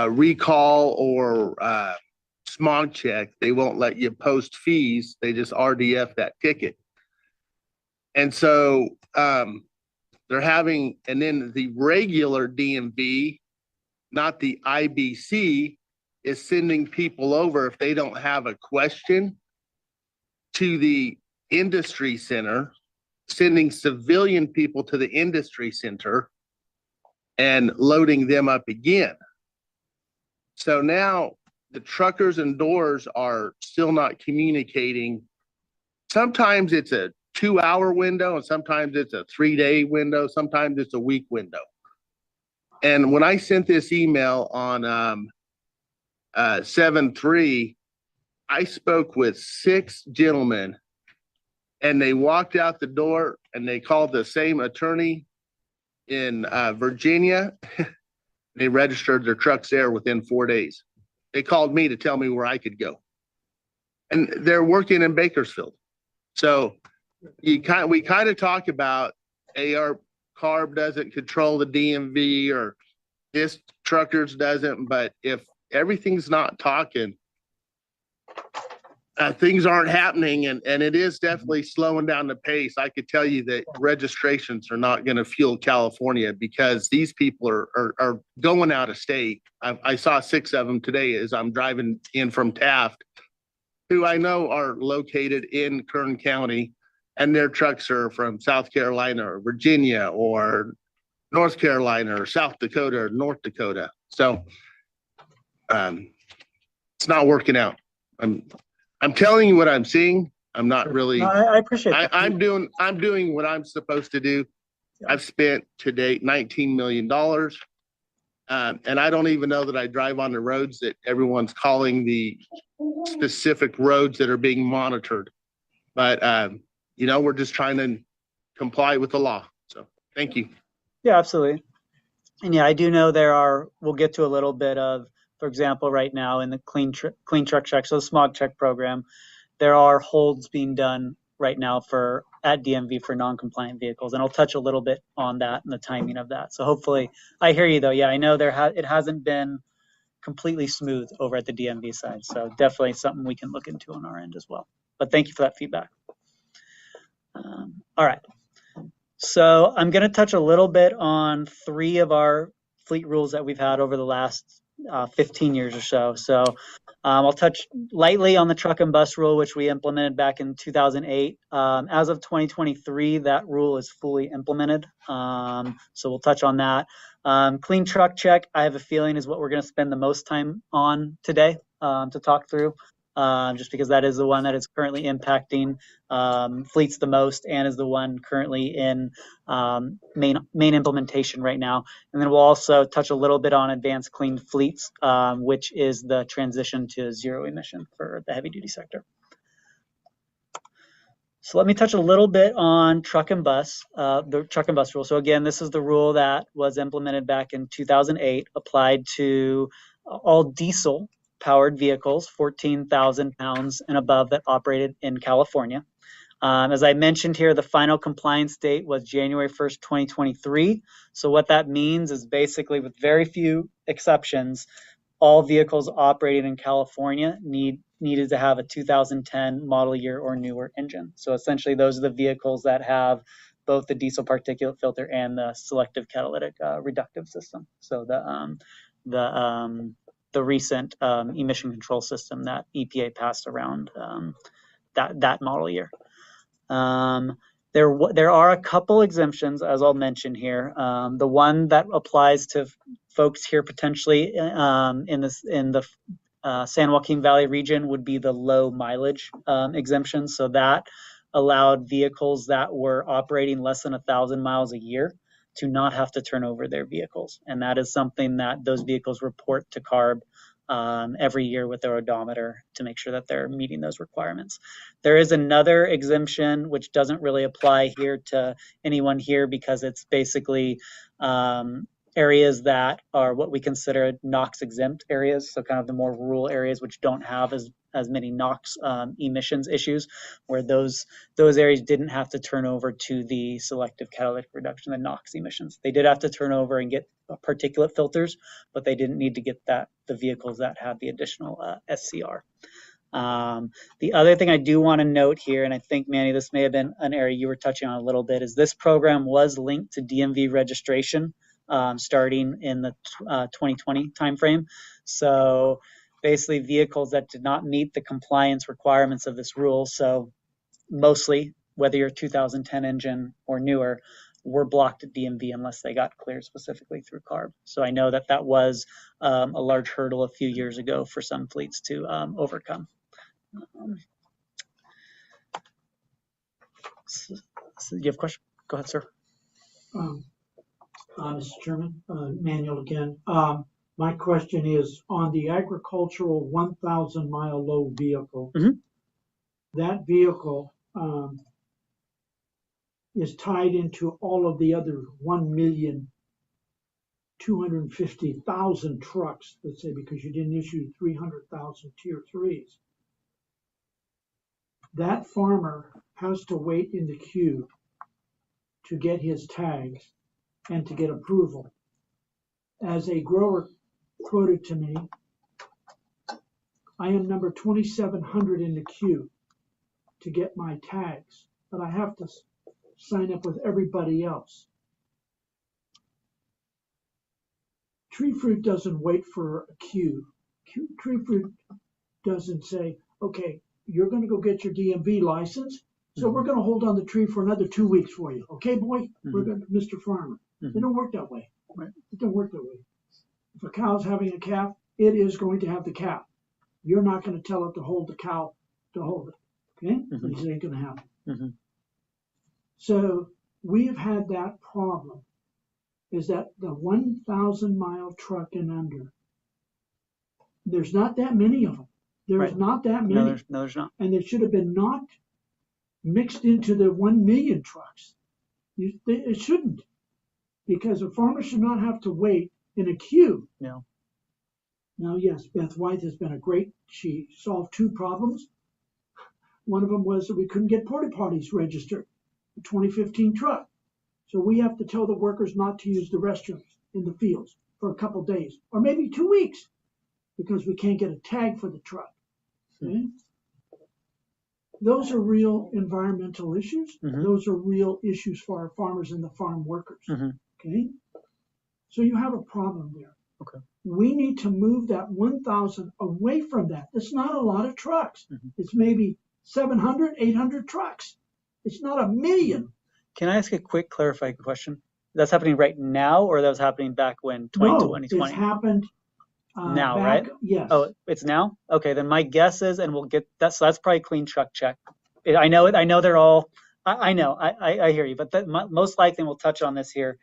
recall or smog check, they won't let you post fees. They just RDF that ticket. And so they're having, and then the regular DMV, not the IBC, is sending people over if they don't have a question to the industry center, sending civilian people to the industry center and loading them up again. So now the truckers and doors are still not communicating. Sometimes it's a 2-hour window, and sometimes it's a 3-day window. Sometimes it's a week window. And when I sent this email on 7/3, I spoke with 6 gentlemen, and they walked out the door and they called the same attorney in Virginia. They registered their trucks there within 4 days. They called me to tell me where I could go. And they're working in Bakersfield. So we kind of talk about CARB doesn't control the DMV, or this truckers doesn't, but if everything's not talking, things aren't happening, and it is definitely slowing down the pace. I could tell you that registrations are not going to fuel California, because these people are going out of state. I saw 6 of them today as I'm driving in from Taft, who I know are located in Kern County, and their trucks are from South Carolina or Virginia or North Carolina or South Dakota or North Dakota. So it's not working out. I'm telling you what I'm seeing. I'm not really. No, I appreciate that. I'm doing what I'm supposed to do. I've spent to date $19 million. And I don't even know that I drive on the roads that everyone's calling the specific roads that are being monitored. But, we're just trying to comply with the law. So thank you. Yeah, absolutely. And yeah, I do know we'll get to a little bit of, for example, right now in the clean truck check, so the smog check program, there are holds being done right now at DMV for non-compliant vehicles. And I'll touch a little bit on that and the timing of that. So hopefully, I hear you though. Yeah, I know it hasn't been completely smooth over at the DMV side. So definitely something we can look into on our end as well. But thank you for that feedback. All right. So I'm going to touch a little bit on 3 of our fleet rules that we've had over the last 15 years or so. So I'll touch lightly on the truck and bus rule, which we implemented back in 2008. As of 2023, that rule is fully implemented. So we'll touch on that. Clean truck check, I have a feeling, is what we're going to spend the most time on today to talk through. Just because that is the one that is currently impacting fleets the most and is the one currently in main implementation right now. And then we'll also touch a little bit on advanced clean fleets, which is the transition to zero emission for the heavy duty sector. So let me touch a little bit on truck and bus, the truck and bus rule. So again, this is the rule that was implemented back in 2008, applied to all diesel powered vehicles, 14,000 pounds and above, that operated in California. As I mentioned here, the final compliance date was January 1st, 2023. So what that means is basically, with very few exceptions, all vehicles operating in California needed to have a 2010 model year or newer engine. So essentially, those are the vehicles that have both the diesel particulate filter and the selective catalytic reductive system. So the recent emission control system that EPA passed around that model year. There are a couple exemptions, as I'll mention here. The one that applies to folks here potentially in the San Joaquin Valley region would be the low mileage exemption. So that allowed vehicles that were operating less than 1,000 miles a year to not have to turn over their vehicles. And that is something that those vehicles report to CARB every year with their odometer to make sure that they're meeting those requirements. There is another exemption which doesn't really apply here to anyone here, because it's basically areas that are what we consider NOx exempt areas. So kind of the more rural areas which don't have as many NOx emissions issues, where those areas didn't have to turn over to the selective catalytic reduction, the NOx emissions. They did have to turn over and get particulate filters, but they didn't need to get the vehicles that had the additional SCR. The other thing I do want to note here, and I think, Manny, this may have been an area you were touching on a little bit, is this program was linked to DMV registration starting in the 2020 timeframe. So basically, vehicles that did not meet the compliance requirements of this rule, so mostly whether you're 2010 engine or newer, were blocked at DMV unless they got cleared specifically through CARB. So I know that was a large hurdle a few years ago for some fleets to overcome. So do you have a question? Go ahead, sir. Mr. Chairman, Manuel again. My question is on the agricultural 1,000 mile low vehicle. That vehicle is tied into all of the other 1,250,000 trucks, let's say, because you didn't issue 300,000 tier 3s. That farmer has to wait in the queue to get his tags and to get approval. As a grower quoted to me, I am number 2,700 in the queue to get my tags, but I have to sign up with everybody else. Tree fruit doesn't wait for a queue. Tree fruit doesn't say, okay, you're going to go get your DMV license, so we're going to hold on the tree for another 2 weeks for you. Okay, boy? We're going to, Mr. Farmer. It don't work that way. Right? It don't work that way. If a cow's having a calf, it is going to have the calf. You're not going to tell it to hold the cow to hold it. Okay? This ain't going to happen. So we've had that problem is that the 1,000-mile truck and under, there's not that many of them. There's Right. not that many. No, there's not. And it should have been not mixed into the 1 million trucks. It shouldn't, because a farmer should not have to wait in a queue. No. Now, yes, Beth White has been she solved 2 problems. One of them was that we couldn't get porta potties registered, the 2015 truck. So we have to tell the workers not to use the restrooms in the fields for a couple days, or maybe 2 weeks, because we can't get a tag for the truck. Okay? Those are real environmental issues. Mhm. Those are real issues for our farmers and the farm workers. Mhm. Okay? So you have a problem there. Okay. We need to move that 1,000 away from that. It's not a lot of trucks. Mhm. It's maybe 700, 800 trucks. It's not a million. Can I ask a quick clarifying question? That's happening right now, or that was happening back when No, 2020? it's happened Now, back, right? Yes. Oh, it's now? Okay, then my guess is, and we'll get that. So that's probably clean truck check. I know they're all. I know. I hear you, but most likely, and we'll touch on this here.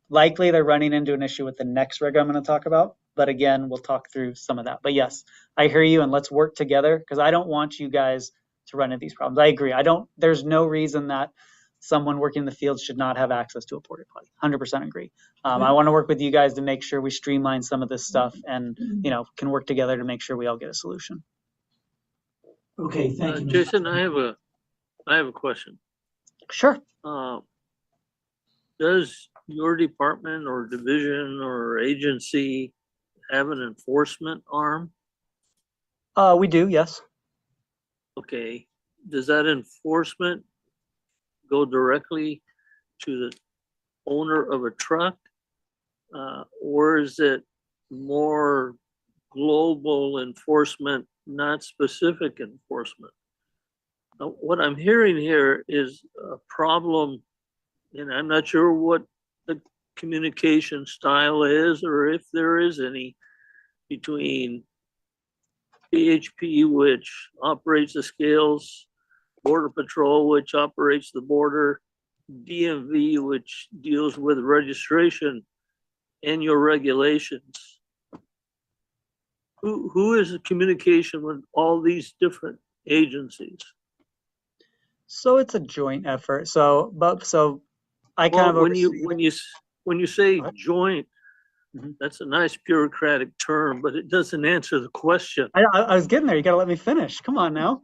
Likely, they're running into an issue with the next rig I'm going to talk about. But again, we'll talk through some of that. But yes, I hear you, and let's work together, because I don't want you guys to run into these problems. I agree. There's no reason that someone working in the field should not have access to a porta potty. 100% agree. I want to work with you guys to make sure we streamline some of this stuff, and can work together to make sure we all get a solution. Okay, thank you. Jason, I have a question. Sure. Does your department or division or agency have an enforcement arm? We do, yes. Okay. Does that enforcement go directly to the owner of a truck? Or is it more global enforcement, not specific enforcement? What I'm hearing here is a problem, and I'm not sure what the communication style is, or if there is any, between PHP, which operates the scales, Border Patrol, which operates the border, DMV, which deals with registration, and your regulations. Who is the communication with all these different agencies? So it's a joint effort. So I kind of when you say joint, that's a nice bureaucratic term, but it doesn't answer the question. I was getting there. You got to let me finish. Come on now.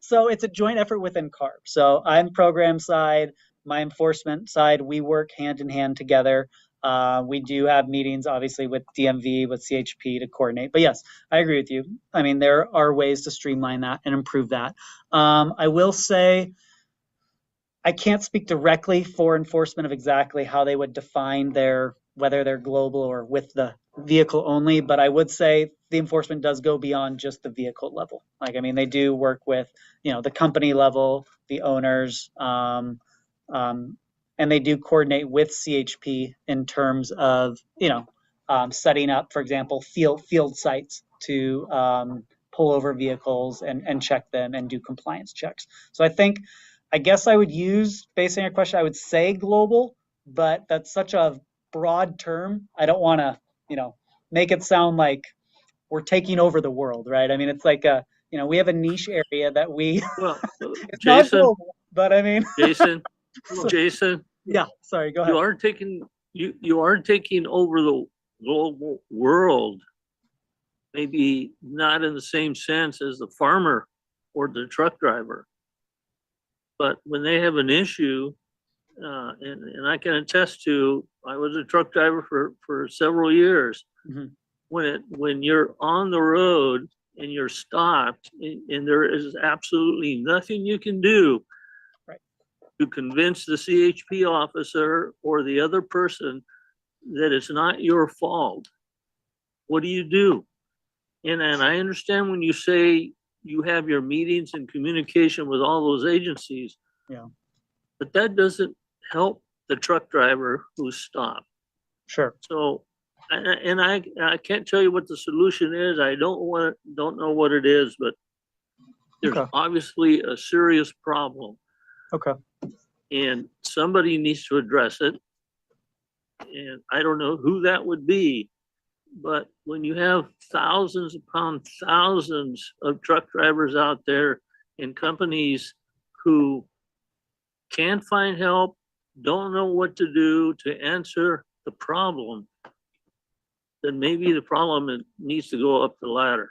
So it's a joint effort within CARB. So I'm program side, my enforcement side. We work hand in hand together. We do have meetings, obviously, with DMV, with CHP to coordinate. But yes, I agree with you. I mean, there are ways to streamline that and improve that. I will say, I can't speak directly for enforcement of exactly how they would define whether they're global or with the vehicle only, but I would say the enforcement does go beyond just the vehicle level. They do work with, the company level, the owners, and they do coordinate with CHP in terms of, setting up, for example, field sites to pull over vehicles and check them and do compliance checks. So I guess I would use, based on your question, I would say global, but that's such a broad term. I don't want to, make it sound like we're taking over the world, right? I mean, it's like we have a niche area that we. Well, it's Jason, not global, but I mean. Jason. Yeah, sorry. Go ahead. You aren't taking over the global world. Maybe not in the same sense as the farmer or the truck driver. But when they have an issue, and I can attest to, I was a truck driver for several years. Mm-hmm. When you're on the road and you're stopped, and there is absolutely nothing you can do to convince the CHP officer or the other person that it's not your fault, what do? And I understand when you say you have your meetings and communication with all those agencies, but that doesn't help the truck driver who's stopped. Sure. So, and I can't tell you what the solution is. I don't know what it is, but there's obviously a serious problem. Okay. And somebody needs to address it. And I don't know who that would be, but when you have thousands upon thousands of truck drivers out there and companies who can't find help, don't know what to do to answer the problem, then maybe the problem needs to go up the ladder.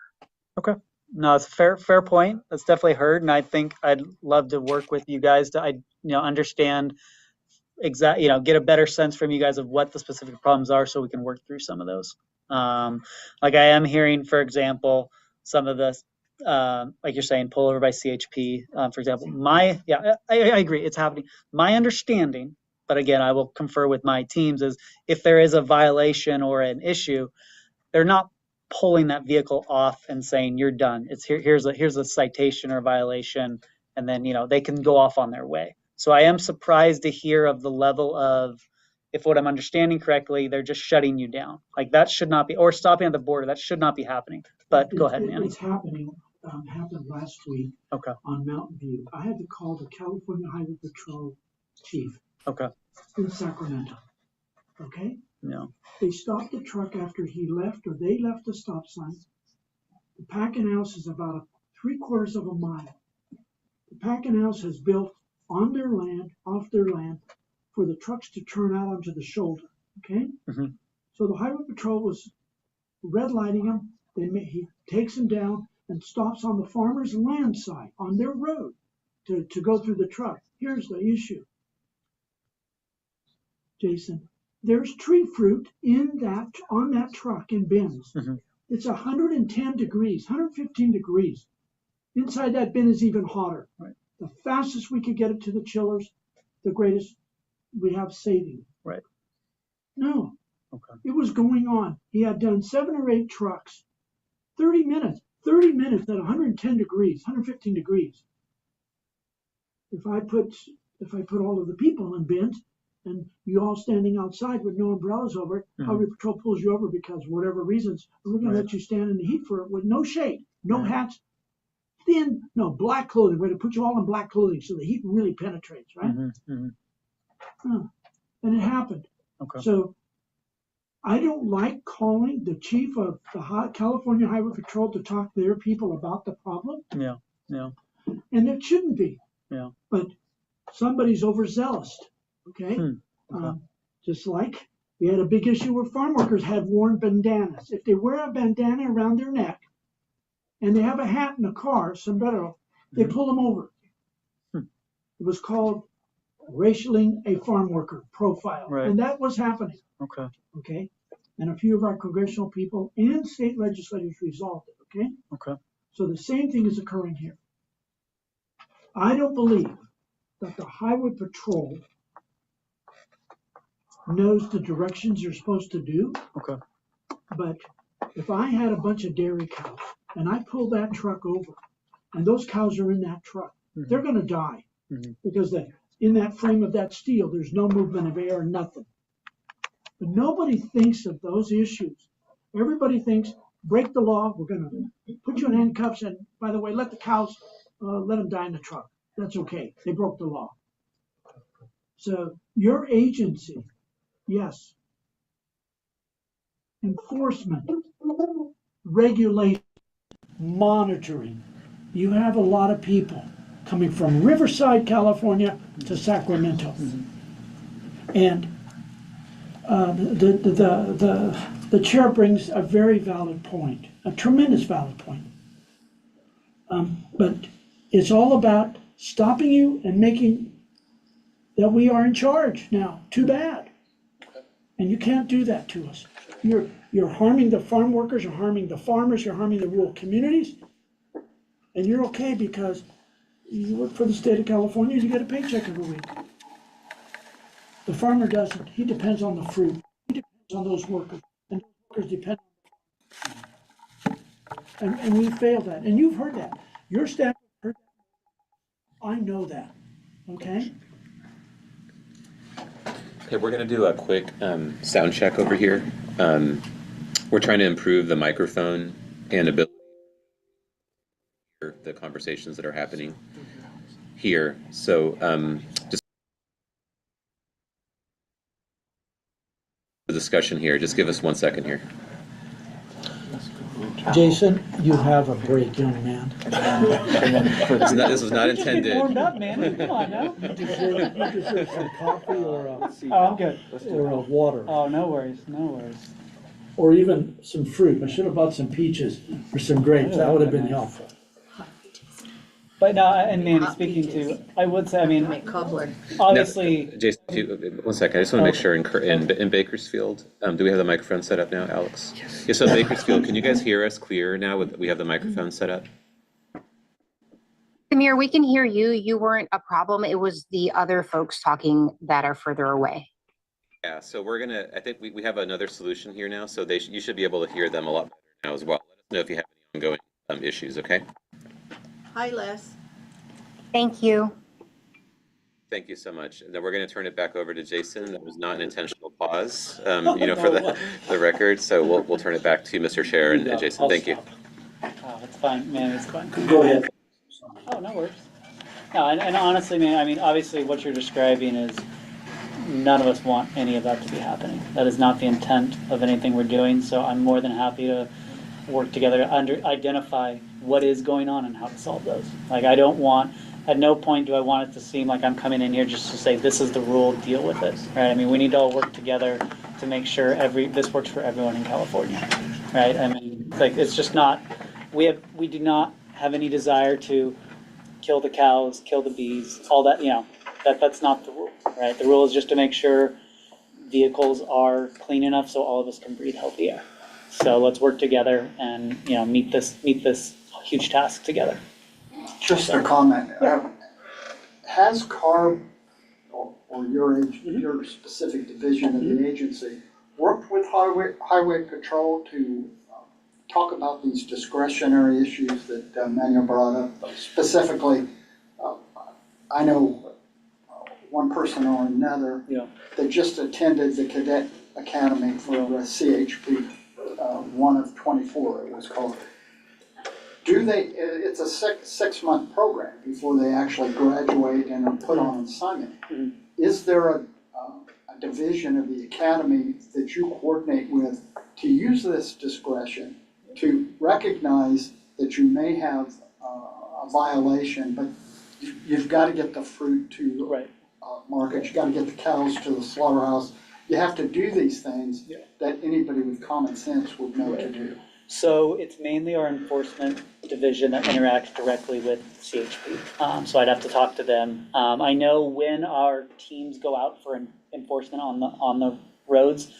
Okay. No, it's a fair point. That's definitely heard. And I think I'd love to work with you guys to, understand get a better sense from you guys of what the specific problems are so we can work through some of those. Like I am hearing, for example, some of the, like you're saying, pull over by CHP, for example. I agree, it's happening. My understanding, but again, I will confer with my teams, is if there is a violation or an issue, they're not pulling that vehicle off and saying you're done. It's here's a citation or violation, and then they can go off on their way. So I am surprised to hear of the level of, if what I'm understanding correctly, they're just shutting you down. Like that should not be, or stopping at the border. That should not be happening. But go ahead, Manny. It's happening. Happened last week. Okay. On Mountain View. I had to call the California Highway Patrol chief. Okay. In Sacramento. Okay. Yeah. They stopped the truck after he left, or they left the stop sign. The packing house is about 3/4 of a mile. The packing house has built on their land, off their land, for the trucks to turn out onto the shoulder. Okay. Mm-hmm. So the Highway Patrol was red lighting him. He takes him down and stops on the farmer's land side on their road to go through the truck. Here's the issue, Jason. There's tree fruit on that truck in bins. Mm-hmm. It's 110 degrees, 115 degrees. Inside that bin is even hotter. Right. The fastest we could get it to the chillers, the greatest we have saving. Right. No. Okay. It was going on. He had done 7 or 8 trucks. 30 minutes at 110 degrees, 115 degrees. If I put all of the people in bins, and you all standing outside with no umbrellas over it, Highway Patrol pulls you over because whatever reasons, and we're going to let you stand in the heat with no shade, no hats, black clothing. We're going to put you all in black clothing so the heat really penetrates, right? And it happened. Okay. So I don't like calling the chief of the California Highway Patrol to talk to their people about the problem. Yeah. And it shouldn't be. Yeah. But somebody's overzealous. Okay. Okay. Just like we had a big issue where farm workers had worn bandanas. If they wear a bandana around their neck and they have a hat in a car, sombrero, they pull them over. It was called racialing a farm worker profile. Right. And that was happening. Okay. Okay. And a few of our congressional people and state legislators resolved it. Okay. Okay. So the same thing is occurring here. I don't believe that the Highway Patrol knows the directions you're supposed to do. Okay. But if I had a bunch of dairy cows and I pull that truck over and those cows are in that truck, they're going to die because in that frame of that steel, there's no movement of air, nothing. But nobody thinks of those issues. Everybody thinks, break the law, we're going to put you in handcuffs, and by the way, let the cows, let them die in the truck. That's okay. They broke the law. So your agency, yes, enforcement, regulation, monitoring. You have a lot of people coming from Riverside, California to Sacramento. And the chair brings a very valid point, a tremendous valid point. But it's all about stopping you and making that we are in charge now. Too bad. And you can't do that to us. You're harming the farm workers, you're harming the farmers, you're harming the rural communities. And you're okay because you work for the state of California, you get a paycheck every week. The farmer doesn't. He depends on the fruit. He depends on those workers. And those workers depend on the farm. And we failed that. And you've heard that. Your staff heard that. I know that. Okay? Okay, we're going to do a quick sound check over here. We're trying to improve the microphone and ability to hear the conversations that are happening here. So just the discussion here. Just give us 1 second here. Jason, you have a break, young man. This was not intended. Warmed up, man. Come on now. You deserve some coffee or I'm good. a water, Oh, no worries, no worries. or even some fruit. I should have bought some peaches or some grapes. That would have been helpful. But no, and Mandy, speaking to, I would say, I mean, obviously. Now, Jason, 1 second. I just want to make sure in Bakersfield, do we have the microphone set up now, Alex? Yes. Yeah, so Bakersfield, can you guys hear us clear now? We have the microphone set up? Samir, we can hear you. You weren't a problem. It was the other folks talking that are further away. Yeah, so I think we have another solution here now, so you should be able to hear them a lot better now as well. Let us know if you have any ongoing issues, okay? Hi, Les. Thank you. Thank you so much. And then we're going to turn it back over to Jason. That was not an intentional pause, for the record. So we'll turn it back to Mr. Chair and Jason. Thank you. Oh, it's fine, man, it's fine. Go ahead. Oh, no worries. No, and honestly, man, I mean, obviously what you're describing is none of us want any of that to be happening. That is not the intent of anything we're doing. So I'm more than happy to work together to identify what is going on and how to solve those. Like, at no point do I want it to seem like I'm coming in here just to say, this is the rule, deal with it, right? I mean, we need to all work together to make sure this works for everyone in California, right? I mean, like, it's just not, we do not have any desire to kill the cows, kill the bees, all that, that's not the rule, right? The rule is just to make sure vehicles are clean enough so all of us can breathe healthy air. So let's work together and, meet this huge task together. Just a comment. Has CARB or your specific division of the agency worked with Highway Patrol to talk about these discretionary issues that Manuel brought up? Specifically, I know one person or another that just attended the Cadet Academy for CHP, 1 of 24 it was called. It's a six-month program before they actually graduate and are put on assignment. Mm-hmm. Is there a division of the academy that you coordinate with to use this discretion to recognize that you may have a violation, but you've got to get the fruit to market, you've got to get the cows to the slaughterhouse. You have to do these things that anybody with common sense would know to do. So it's mainly our enforcement division that interacts directly with CHP. So I'd have to talk to them. I know when our teams go out for enforcement on the roads,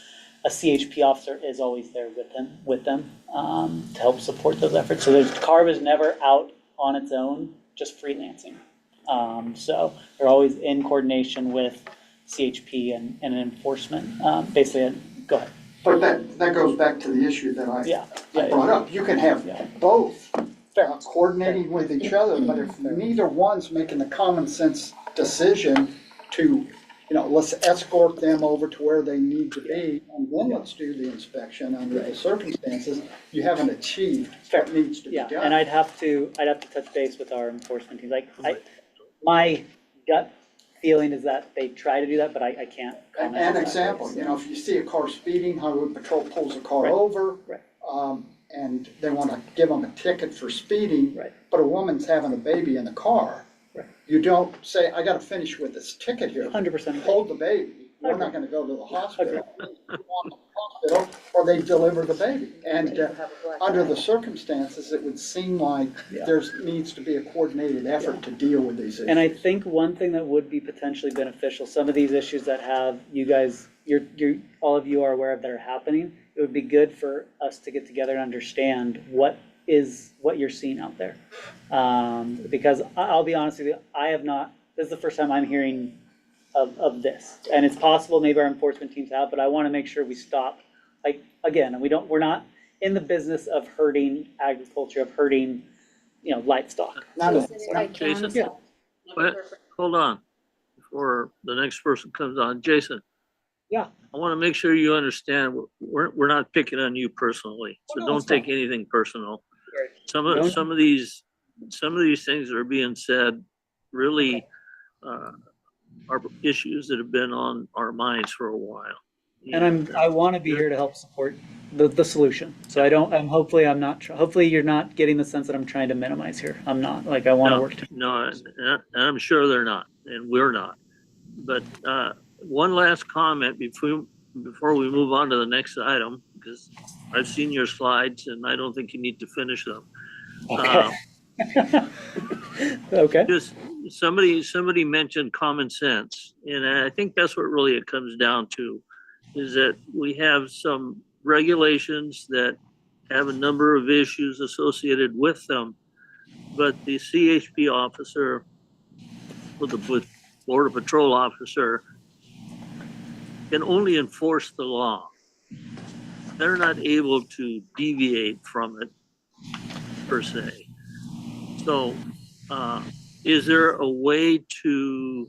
a CHP officer is always there with them to help support those efforts. So CARB is never out on its own, just freelancing. So they're always in coordination with CHP and enforcement. Basically, go ahead. But that goes back to the issue that I brought up. You can have both coordinating with each other, but if neither one's making the common sense decision to, let's escort them over to where they need to be, and then let's do the inspection under the circumstances, you haven't achieved what needs to be done. And I'd have to touch base with our enforcement team. My gut feeling is that they try to do that, but I can't comment. An example, if you see a car speeding, Highway Patrol pulls a car over, and they want to give them a ticket for speeding, but a woman's having a baby in the car. You don't say, I got to finish with this ticket here. 100%. Hold the baby. We're not going to go to the hospital. Or they deliver the baby. And under the circumstances, it would seem like there needs to be a coordinated effort to deal with these issues. And I think one thing that would be potentially beneficial, some of these issues that have you guys, all of you are aware of that are happening, it would be good for us to get together and understand what you're seeing out there. Because I'll be honest with you, this is the first time I'm hearing of this. And it's possible maybe our enforcement teams have, but I want to make sure we stop. We're not in the business of hurting agriculture, of hurting, livestock. Jason, hold on before the next person comes on. Jason. Yeah. I want to make sure you understand we're not picking on you personally, so don't take anything personal. Some of these things that are being said really are issues that have been on our minds for a while. And I want to be here to help support the solution. So hopefully you're not getting the sense that I'm trying to minimize here. I'm not. Like, I want to work. No, and I'm sure they're not, and we're not. But one last comment before we move on to the next item, because I've seen your slides and I don't think you need to finish them. Okay. Okay. Just somebody mentioned common sense, and I think that's what really it comes down to, is that we have some regulations that have a number of issues associated with them, but the CHP officer or the Border Patrol officer can only enforce the law. They're not able to deviate from it per se. So is there a way to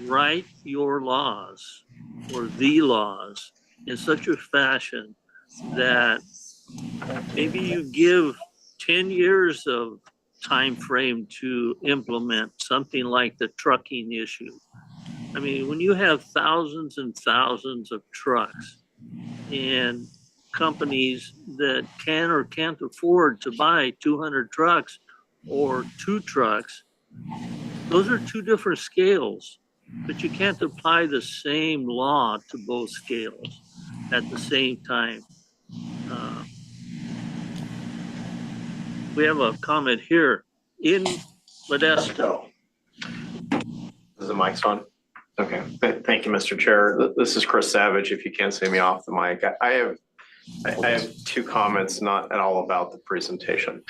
write your laws or the laws in such a fashion that maybe you give 10 years of time frame to implement something like the trucking issue? I mean, when you have thousands and thousands of trucks and companies that can or can't afford to buy 200 trucks or 2 trucks, those are 2 different scales, but you can't apply the same law to both scales at the same time. We have a comment here in Modesto. Is the mic on? Okay. Thank you, Mr. Chair. This is Chris Savage. If you can't see me off the mic, I have 2 comments, not at all about the presentation.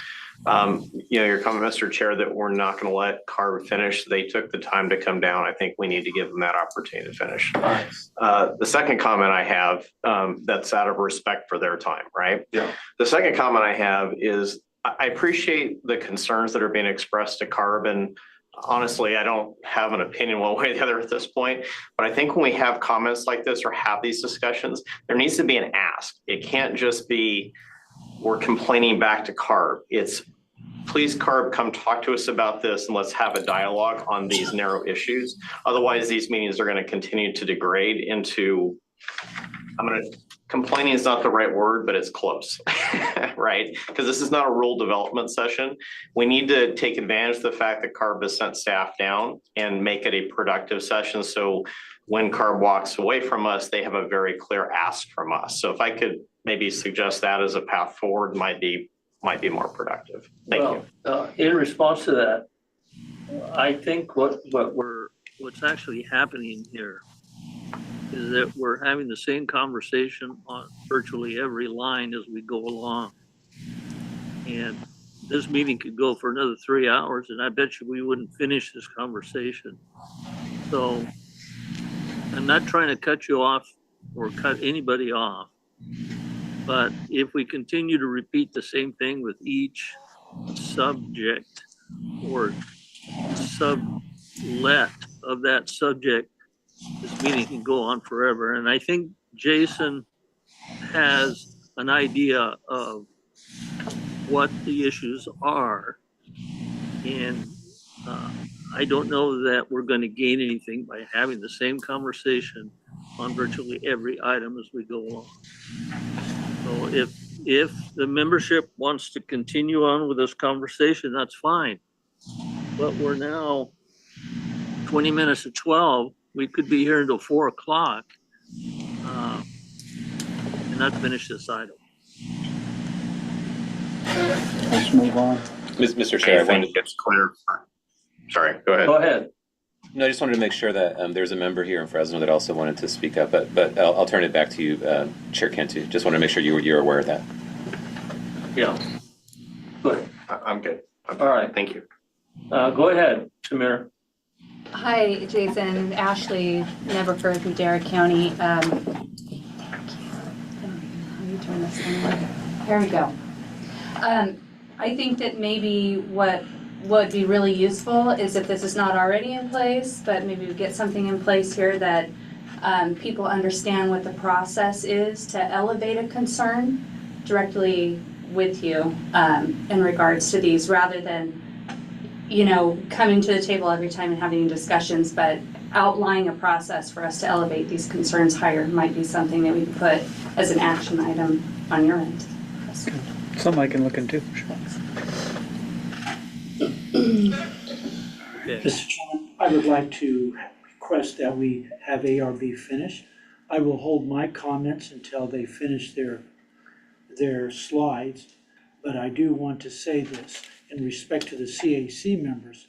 Your comment, Mr. Chair, that we're not going to let CARB finish. They took the time to come down. I think we need to give them that opportunity to finish. The second comment I have, that's out of respect for their time, right? Yeah. The second comment I have is I appreciate the concerns that are being expressed to CARB, and honestly, I don't have an opinion one way or the other at this point, but I think when we have comments like this or have these discussions, there needs to be an ask. It can't just be we're complaining back to CARB. It's please, CARB, come talk to us about this and let's have a dialogue on these narrow issues. Otherwise, these meetings are going to continue to degrade into, complaining is not the right word, but it's close, right? Because this is not a rule development session. We need to take advantage of the fact that CARB has sent staff down and make it a productive session. So when CARB walks away from us, they have a very clear ask from us. So if I could maybe suggest that as a path forward, might be more productive. Thank you. In response to that, I think what's actually happening here is that we're having the same conversation on virtually every line as we go along. And this meeting could go for another 3 hours, and I bet you we wouldn't finish this conversation. So I'm not trying to cut you off or cut anybody off, but if we continue to repeat the same thing with each subject or sublet of that subject, this meeting can go on forever. And I think Jason has an idea of what the issues are. And I don't know that we're going to gain anything by having the same conversation on virtually every item as we go along. So if the membership wants to continue on with this conversation, that's fine. But we're now 20 minutes to 12. We could be here until 4 o'clock and not finish this item. Let's move on. Mr. Chair, I think it's clear. Sorry, go ahead. Go ahead. No, I just wanted to make sure that there's a member here in Fresno that also wanted to speak up, but I'll turn it back to you, Chair Cantu. Just want to make sure you're aware of that. Yeah. Good. I'm good. All right. Thank you. Go ahead, Samir. Hi, Jason. Ashley Neverford from Derrick County. I don't even know how you turn this on. There we go. I think that maybe what would be really useful is if this is not already in place, but maybe we get something in place here that people understand what the process is to elevate a concern directly with you in regards to these, rather than, you know, coming to the table every time and having discussions, but outlining a process for us to elevate these concerns higher might be something that we could put as an action item on your end. Something I can look into. Sure. Mr. Chairman, I would like to request that we have ARB finish. I will hold my comments until they finish their slides, but I do want to say this in respect to the CAC members.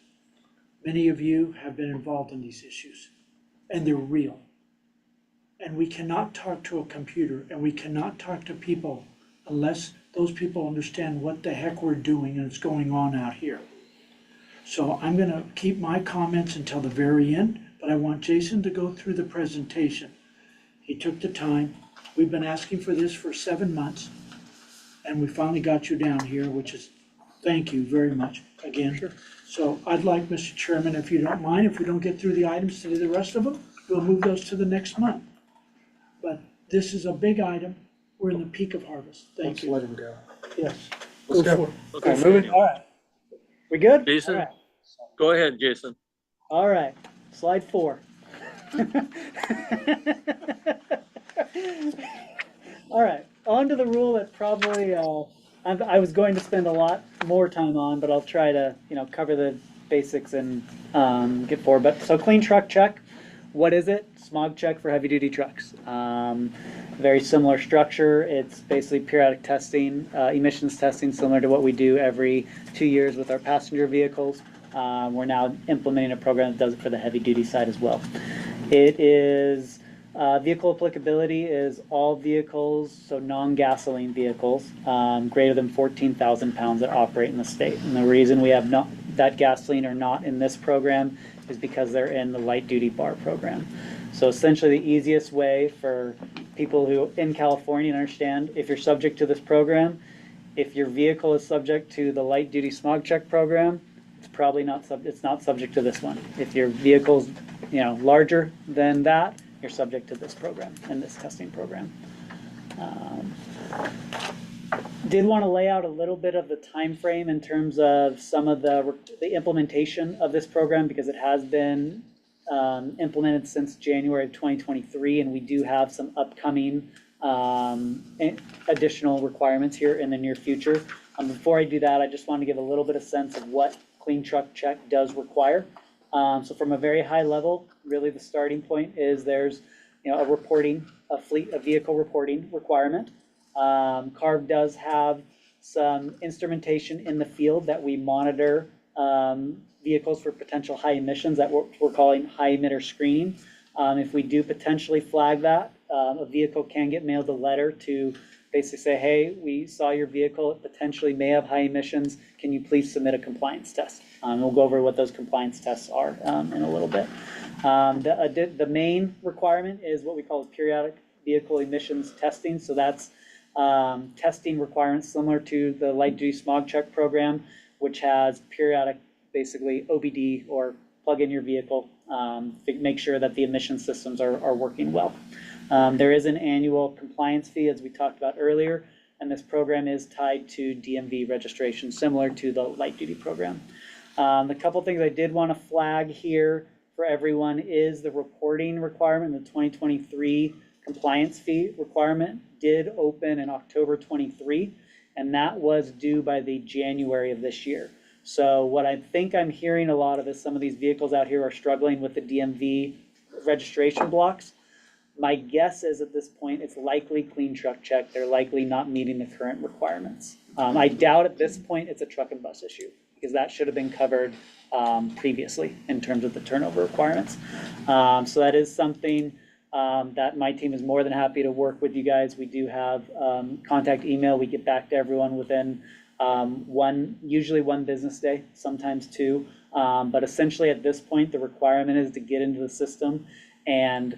Many of you have been involved in these issues, and they're real. And we cannot talk to a computer, and we cannot talk to people unless those people understand what the heck we're doing and it's going on out here. So I'm gonna keep my comments until the very end, but I want Jason to go through the presentation. He took the time. We've been asking for this for 7 months, and we finally got you down here, which is, thank you very much again. Sure. So I'd like, Mr. Chairman, if you don't mind, if we don't get through the items today, the rest of them, we'll move those to the next month. But this is a big item. We're in the peak of harvest. Thank you. Let him go. Yes. Let's go. Okay, moving. All right. We good? Jason, All right. go ahead, Jason. All right. Slide 4. All right. On to the rule that probably I was going to spend a lot more time on, but I'll try to cover the basics and get forward. But so clean truck check. What is it? Smog check for heavy duty trucks. Very similar structure. It's basically periodic testing, emissions testing, similar to what we do every 2 years with our passenger vehicles. We're now implementing a program that does it for the heavy duty side as well. It is vehicle applicability is all vehicles, so non-gasoline vehicles, greater than 14,000 pounds that operate in the state. And the reason we have not that gasoline are not in this program is because they're in the light duty bar program. So essentially the easiest way for people who in California understand, if you're subject to this program, if your vehicle is subject to the light duty smog check program, it's probably not it's not subject to this one. If your vehicle's larger than that, you're subject to this program and this testing program. Did want to lay out a little bit of the time frame in terms of some of the implementation of this program, because it has been implemented since January of 2023, and we do have some upcoming additional requirements here in the near future. Before I do that, I just want to give a little bit of sense of what Clean Truck Check does require. So from a very high level, really the starting point is there's a vehicle reporting requirement. CARB does have some instrumentation in the field that we monitor vehicles for potential high emissions that we're calling high emitter screening. If we do potentially flag that, a vehicle can get mailed a letter to basically say, hey, we saw your vehicle, it potentially may have high emissions. Can you please submit a compliance test? We'll go over what those compliance tests are in a little bit. The main requirement is what we call periodic vehicle emissions testing. So that's testing requirements similar to the light duty smog check program, which has periodic, basically OBD or plug in your vehicle, make sure that the emission systems are working well. There is an annual compliance fee, as we talked about earlier, and this program is tied to DMV registration, similar to the light duty program. The couple things I did want to flag here for everyone is the reporting requirement. The 2023 compliance fee requirement did open in October 23, and that was due by the January of this year. So what I think I'm hearing a lot of is some of these vehicles out here are struggling with the DMV registration blocks. My guess is at this point, it's likely Clean Truck Check. They're likely not meeting the current requirements. I doubt at this point it's a truck and bus issue, because that should have been covered previously in terms of the turnover requirements. So that is something that my team is more than happy to work with you guys. We do have contact email. We get back to everyone within usually one business day, sometimes 2. But essentially at this point, the requirement is to get into the system and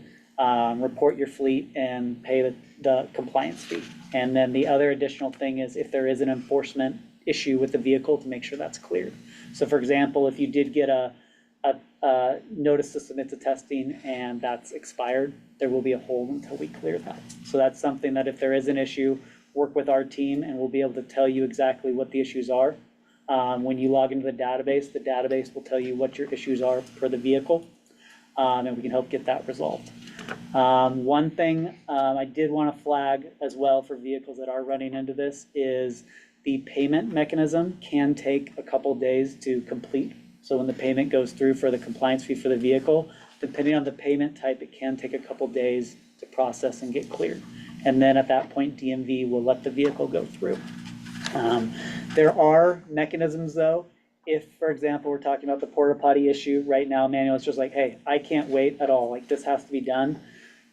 report your fleet and pay the compliance fee. And then the other additional thing is if there is an enforcement issue with the vehicle, to make sure that's cleared. So for example, if you did get a notice to submit to testing and that's expired, there will be a hold until we clear that. So that's something that if there is an issue, work with our team and we'll be able to tell you exactly what the issues are. When you log into the database will tell you what your issues are for the vehicle. and we can help get that resolved. One thing I did want to flag as well for vehicles that are running into this is the payment mechanism can take a couple days to complete. So when the payment goes through for the compliance fee for the vehicle, depending on the payment type, it can take a couple days to process and get cleared. And then at that point, DMV will let the vehicle go through. There are mechanisms though. If, for example, we're talking about the porta potty issue right now, Manuel, it's just like, hey, I can't wait at all. Like this has to be done.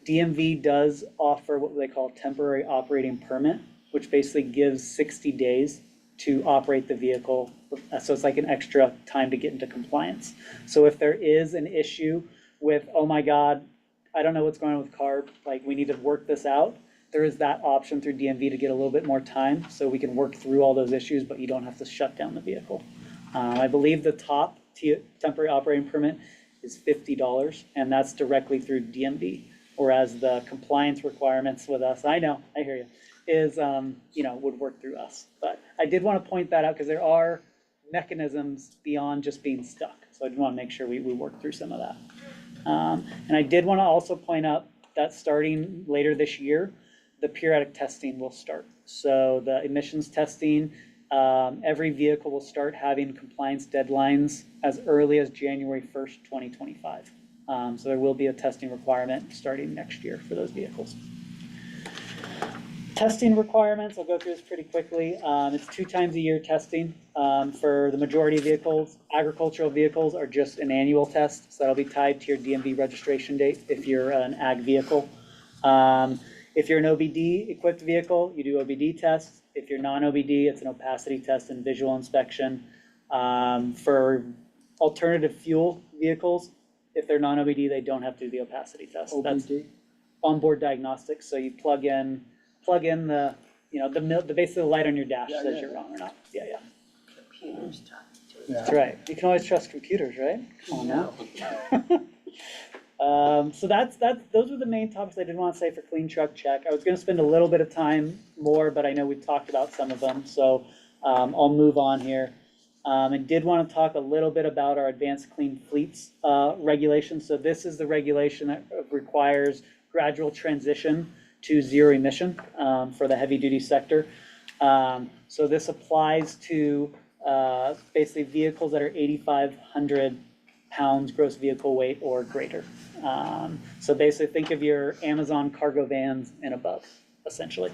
DMV does offer what they call temporary operating permit, which basically gives 60 days to operate the vehicle. So it's like an extra time to get into compliance. So if there is an issue with, oh my God, I don't know what's going on with CARB, like we need to work this out, there is that option through DMV to get a little bit more time so we can work through all those issues, but you don't have to shut down the vehicle. I believe the top temporary operating permit is $50, and that's directly through DMV. Whereas the compliance requirements with us, I know, I hear you, is, would work through us. But I did want to point that out because there are mechanisms beyond just being stuck. So I did want to make sure we work through some of that. And I did want to also point out that starting later this year, the periodic testing will start. So the emissions testing, every vehicle will start having compliance deadlines as early as January 1st, 2025. So there will be a testing requirement starting next year for those vehicles. Testing requirements, I'll go through this pretty quickly. It's 2 times a year testing for the majority of vehicles. Agricultural vehicles are just an annual test, so that'll be tied to your DMV registration date if you're an ag vehicle. If you're an OBD equipped vehicle, you do OBD tests. If you're non-OBD, it's an opacity test and visual inspection. For alternative fuel vehicles, if they're non-OBD, they don't have to do the opacity test. OBD? That's onboard diagnostics. So you plug in the, the basically the light on your dash says you're wrong or not. Yeah. Computers talking to That's right. You can always trust computers, right? Come on now. So those were the main topics I did want to say for clean truck check. I was going to spend a little bit of time more, but I know we talked about some of them, so I'll move on here. I did want to talk a little bit about our advanced clean fleets regulation. So this is the regulation that requires gradual transition to zero emission for the heavy duty sector. So this applies to basically vehicles that are 8,500 pounds gross vehicle weight or greater. So basically think of your Amazon cargo vans and above, essentially.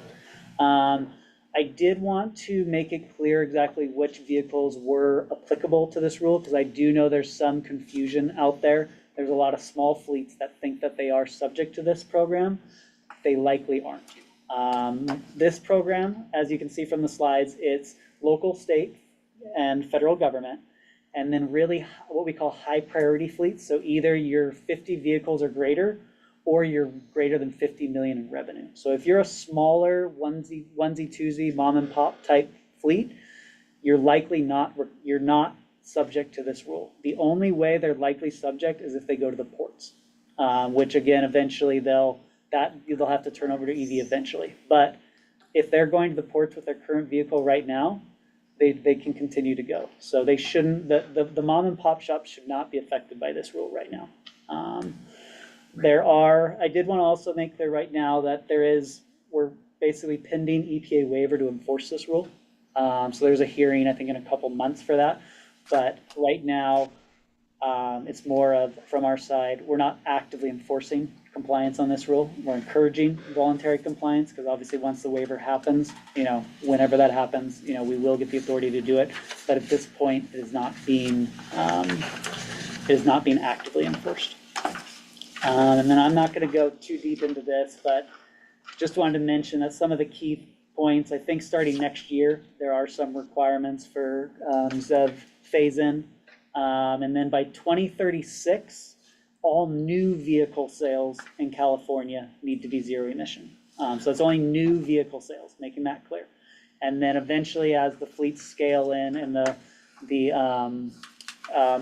I did want to make it clear exactly which vehicles were applicable to this rule, because I do know there's some confusion out there. There's a lot of small fleets that think that they are subject to this program. They likely aren't. This program, as you can see from the slides, it's local, state, and federal government. And then really what we call high priority fleets. So either you're 50 vehicles or greater, or you're greater than 50 million in revenue. So if you're a smaller onesie, twosie, mom and pop type fleet, you're likely not subject to this rule. The only way they're likely subject is if they go to the ports, which again, eventually they'll have to turn over to EV eventually. But if they're going to the ports with their current vehicle right now, they can continue to go. So they shouldn't, the mom and pop shops should not be affected by this rule right now. I did want to also make clear right now that we're basically pending EPA waiver to enforce this rule. So there's a hearing, I think, in a couple months for that. But right now, it's more of, from our side, we're not actively enforcing compliance on this rule. We're encouraging voluntary compliance, because obviously once the waiver happens, whenever that happens, we will get the authority to do it. But at this point, it is not being actively enforced. And then I'm not going to go too deep into this, but just wanted to mention that some of the key points, I think starting next year, there are some requirements for ZEV phase-in. And then by 2036, all new vehicle sales in California need to be zero emission. So it's only new vehicle sales, making that clear. And then eventually, as the fleets scale in and the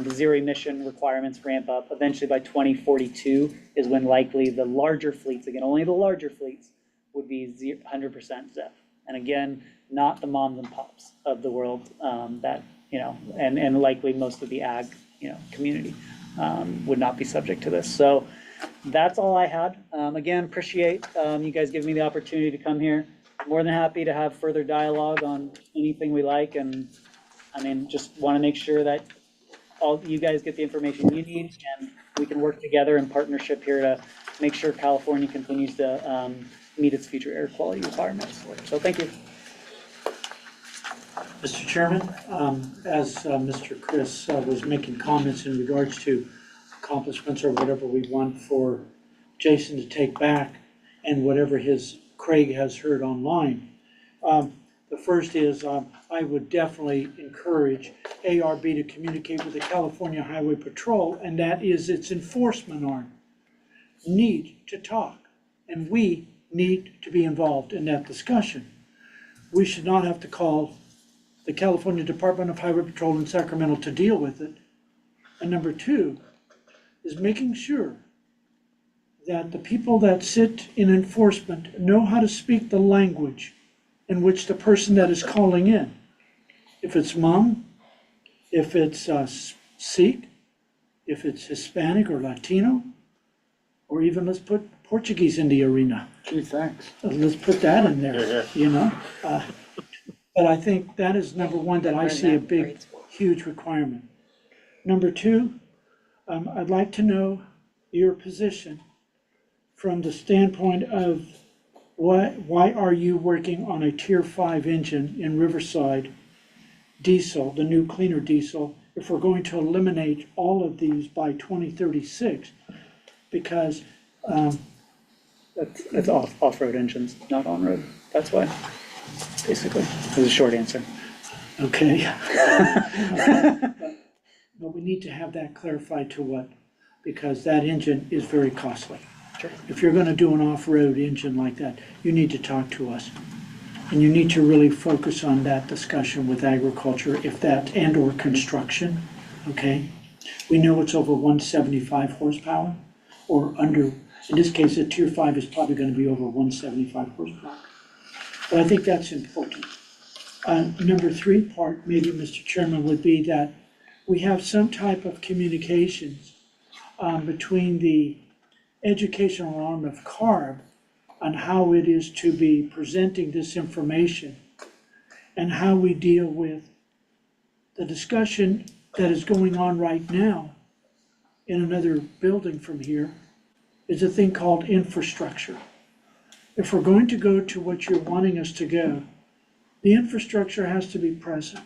zero emission requirements ramp up, eventually by 2042 is when likely the larger fleets, again, only the larger fleets, would be 100% ZEV. And again, not the moms and pops of the world that, and likely most of the ag, community. would not be subject to this. So that's all I had. Again, appreciate you guys giving me the opportunity to come here. More than happy to have further dialogue on anything we like. And I mean, just want to make sure that all you guys get the information you need, and we can work together in partnership here to make sure California continues to meet its future air quality requirements. So thank you. Mr. Chairman, as Mr. Chris was making comments in regards to accomplishments or whatever we want for Jason to take back and whatever Craig has heard online. The first is I would definitely encourage ARB to communicate with the California Highway Patrol, and that is its enforcement arm. Need to talk, and we need to be involved in that discussion. We should not have to call the California Department of Highway Patrol in Sacramento to deal with it. And number two is making sure that the people that sit in enforcement know how to speak the language in which the person that is calling in, if it's Hmong, if it's Sikh, if it's Hispanic or Latino, or even let's put Portuguese in the arena. Gee, thanks. Let's put that in there, you know? But I think that is number one that I see a big, huge requirement. Number two, I'd like to know your position from the standpoint of why are you working on a Tier 5 engine in Riverside diesel, the new cleaner diesel, if we're going to eliminate all of these by 2036? Because It's off-road engines, not on-road. That's why, basically, is a short answer. Okay. But we need to have that clarified to what, because that engine is very costly. Sure. If you're gonna do an off-road engine like that, you need to talk to us. And you need to really focus on that discussion with agriculture, if that, and/or construction, okay? We know it's over 175 horsepower, or under, in this case, a Tier 5 is probably gonna be over 175 horsepower. But I think that's important. Number three part, maybe, Mr. Chairman, would be that we have some type of communications between the educational arm of CARB on how it is to be presenting this information and how we deal with the discussion that is going on right now in another building from here is a thing called infrastructure. If we're going to go to what you're wanting us to go, the infrastructure has to be present.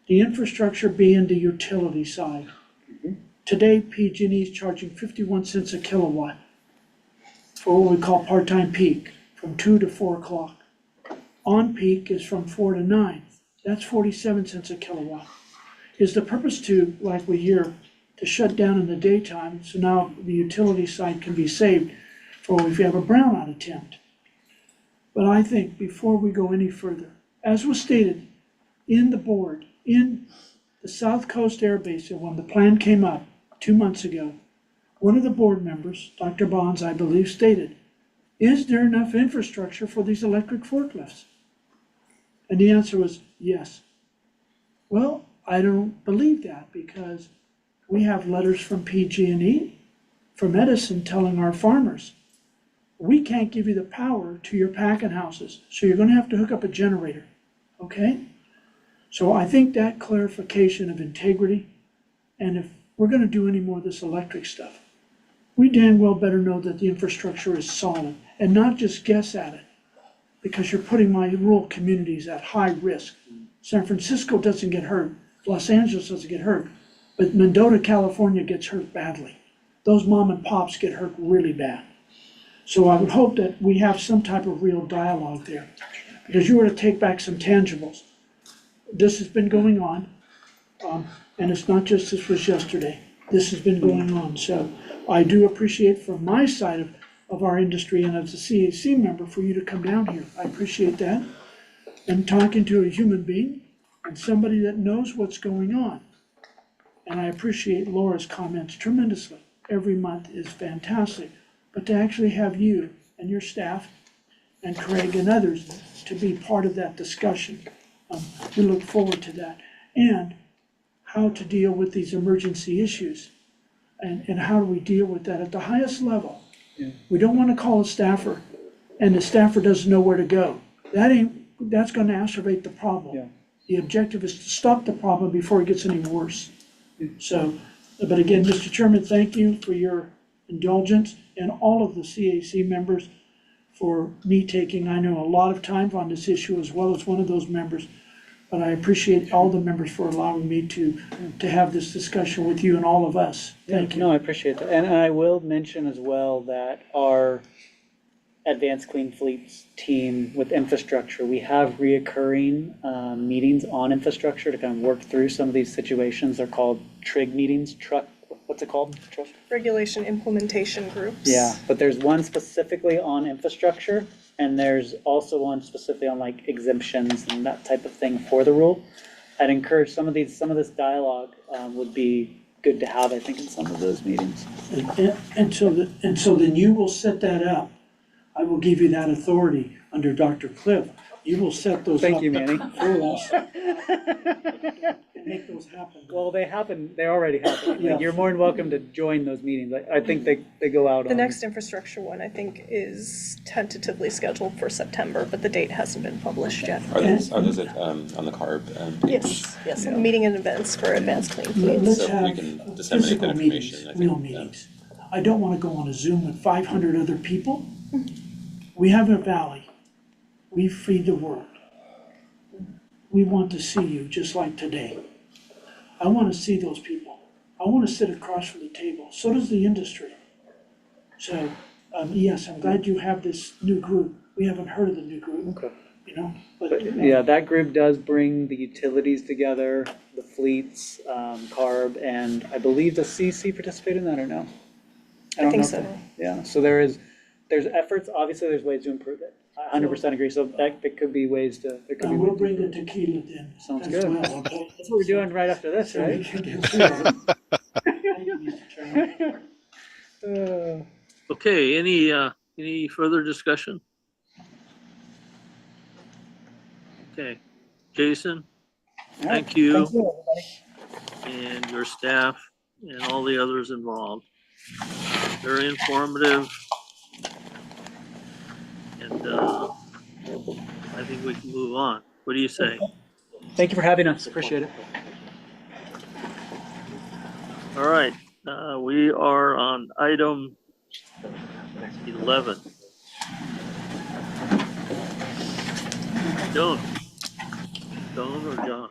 The infrastructure being the utility side. Today, PG&E is charging 51 cents a kilowatt for what we call part-time peak, from 2 to 4 o'clock. On peak is from 4 to 9. That's 47 cents a kilowatt. Is the purpose to, like we hear, to shut down in the daytime, so now the utility side can be saved for if you have a brownout attempt? But I think before we go any further, as was stated in the board, in the South Coast Air Base, when the plan came up 2 months ago, one of the board members, Dr. Bonds, I believe, stated, is there enough infrastructure for these electric forklifts? And the answer was yes. Well, I don't believe that, because we have letters from PG&E, from Edison, telling our farmers, we can't give you the power to your packing houses, so you're gonna have to hook up a generator, okay? So I think that clarification of integrity, and if we're gonna do any more of this electric stuff, we damn well better know that the infrastructure is solid and not just guess at it, because you're putting my rural communities at high risk. San Francisco doesn't get hurt, Los Angeles doesn't get hurt, but Mendota, California gets hurt badly. Those mom and pops get hurt really bad. So I would hope that we have some type of real dialogue there, because you were to take back some tangibles. This has been going on, and it's not just this was yesterday. This has been going on. So I do appreciate from my side of our industry and as a CAC member for you to come down here. I appreciate that. And talking to a human being and somebody that knows what's going on. And I appreciate Laura's comments tremendously. Every month is fantastic. But to actually have you and your staff and Craig and others to be part of that discussion, we look forward to that. And how to deal with these emergency issues. And how do we deal with that at the highest level? Yeah. We don't want to call a staffer and the staffer doesn't know where to go. That's going to exacerbate the problem. Yeah. The objective is to stop the problem before it gets any worse. So, but again, Mr. Chairman, thank you for your indulgence and all of the CAC members for me taking, I know, a lot of time on this issue as well as one of those members. But I appreciate all the members for allowing me to have this discussion with you and all of us. Thank you. No, I appreciate that. And I will mention as well that our Advanced Clean Fleets team with infrastructure, we have reoccurring meetings on infrastructure to kind of work through some of these situations. They're called TRIG meetings, what's it called? Regulation implementation groups. Yeah, but there's one specifically on infrastructure, and there's also one specifically on like exemptions and that type of thing for the rule. I'd encourage some of this dialogue would be good to have, I think, in some of those meetings. And so then you will set that up. I will give you that authority under Dr. Cliff. You will set those up. Thank you, Manny. For us. And make those happen. Well, they already happen. Yeah. You're more than welcome to join those meetings. I think they go out The on. next infrastructure one, I think, is tentatively scheduled for September, but the date hasn't been published yet. Are those on the CARB? Yes, meeting and events for Advanced Clean Fleets. Let's So we have can disseminate physical that meetings, information, I real think, meetings. I don't want to go on a Zoom with 500 other people. We have a valley. We feed the world. We want to see you just like today. I want to see those people. I want to sit across from the table. So does the industry. So, yes, I'm glad you have this new group. We haven't heard of the new group. Okay. You know, But yeah, that group does bring the utilities together, the fleets, CARB, and I believe the CC participate in that or no? I think so. Yeah, so there's efforts, obviously there's ways to improve it. I 100% agree, so there could be ways to, there could be. we'll bring the tequila then. Sounds as good. well, okay? That's what we're doing right after this, So we right? can do that. Thank you, Mr. Chairman. Okay, any further discussion? Okay, Jason, thank you. Thank you, everybody. And your staff and all the others involved. Very informative. And I think we can move on. What do you say? Thank you for having us, appreciate it. All right, we are on item 11. Don or John?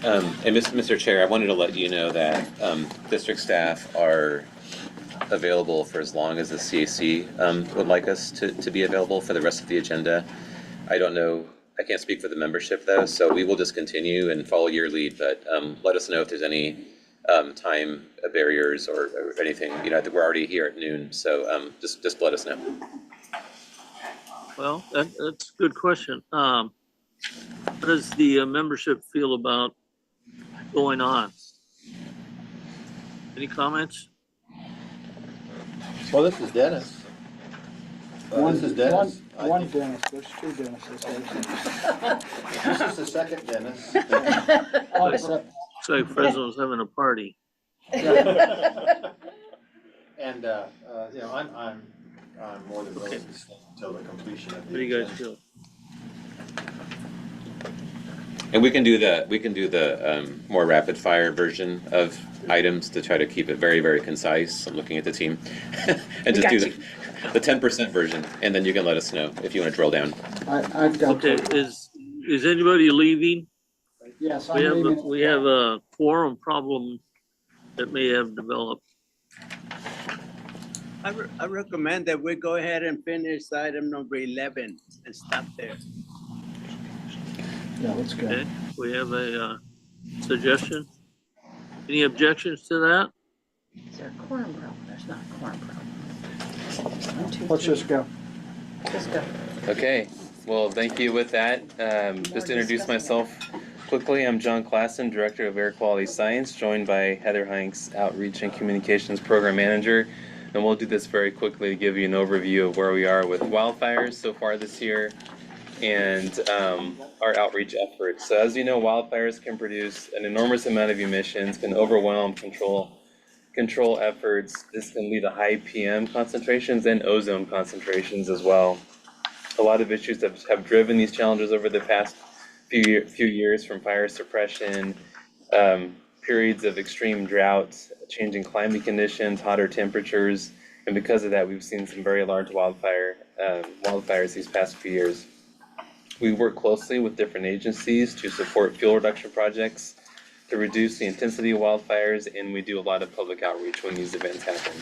And Mr. Chair, I wanted to let you know that district staff are available for as long as the CAC would like us to be available for the rest of the agenda. I don't know, I can't speak for the membership though, so we will just continue and follow your lead, but let us know if there's any time barriers or anything. You know, we're already here at noon, so just let us know. Well, that's a good question. How does the membership feel about going on? Any comments? Well, this is Dennis. This is Dennis. One Dennis, there's two Dennises. This is the second Dennis. Looks like Fresno's having a party. And, you know, I'm more than willing to stay until the completion of the. What do you guys feel? And we can do the more rapid fire version of items to try to keep it very, very concise. I'm looking at the team. And just do the 10% version, and then you can let us know if you want to drill down. I've got. Okay, is anybody leaving? Yes, I'm leaving. We have a quorum problem that may have developed. I recommend that we go ahead and finish item number 11 and stop there. Yeah, let's go. Okay, we have a suggestion. Any objections to that? Is there a quorum problem? There's not a quorum problem. Let's just go. Just go. Okay, well, thank you. With that, just to introduce myself quickly, I'm John Klassen, Director of Air Quality Science, joined by Heather Hanks, Outreach and Communications Program Manager. And we'll do this very quickly to give you an overview of where we are with wildfires so far this year and our outreach efforts. So as you know, wildfires can produce an enormous amount of emissions, can overwhelm control efforts. This can lead to high PM concentrations and ozone concentrations as well. A lot of issues have driven these challenges over the past few years, from fire suppression, periods of extreme droughts, changing climate conditions, hotter temperatures, and because of that, we've seen some very large wildfires these past few years. We work closely with different agencies to support fuel reduction projects to reduce the intensity of wildfires, and we do a lot of public outreach when these events happen.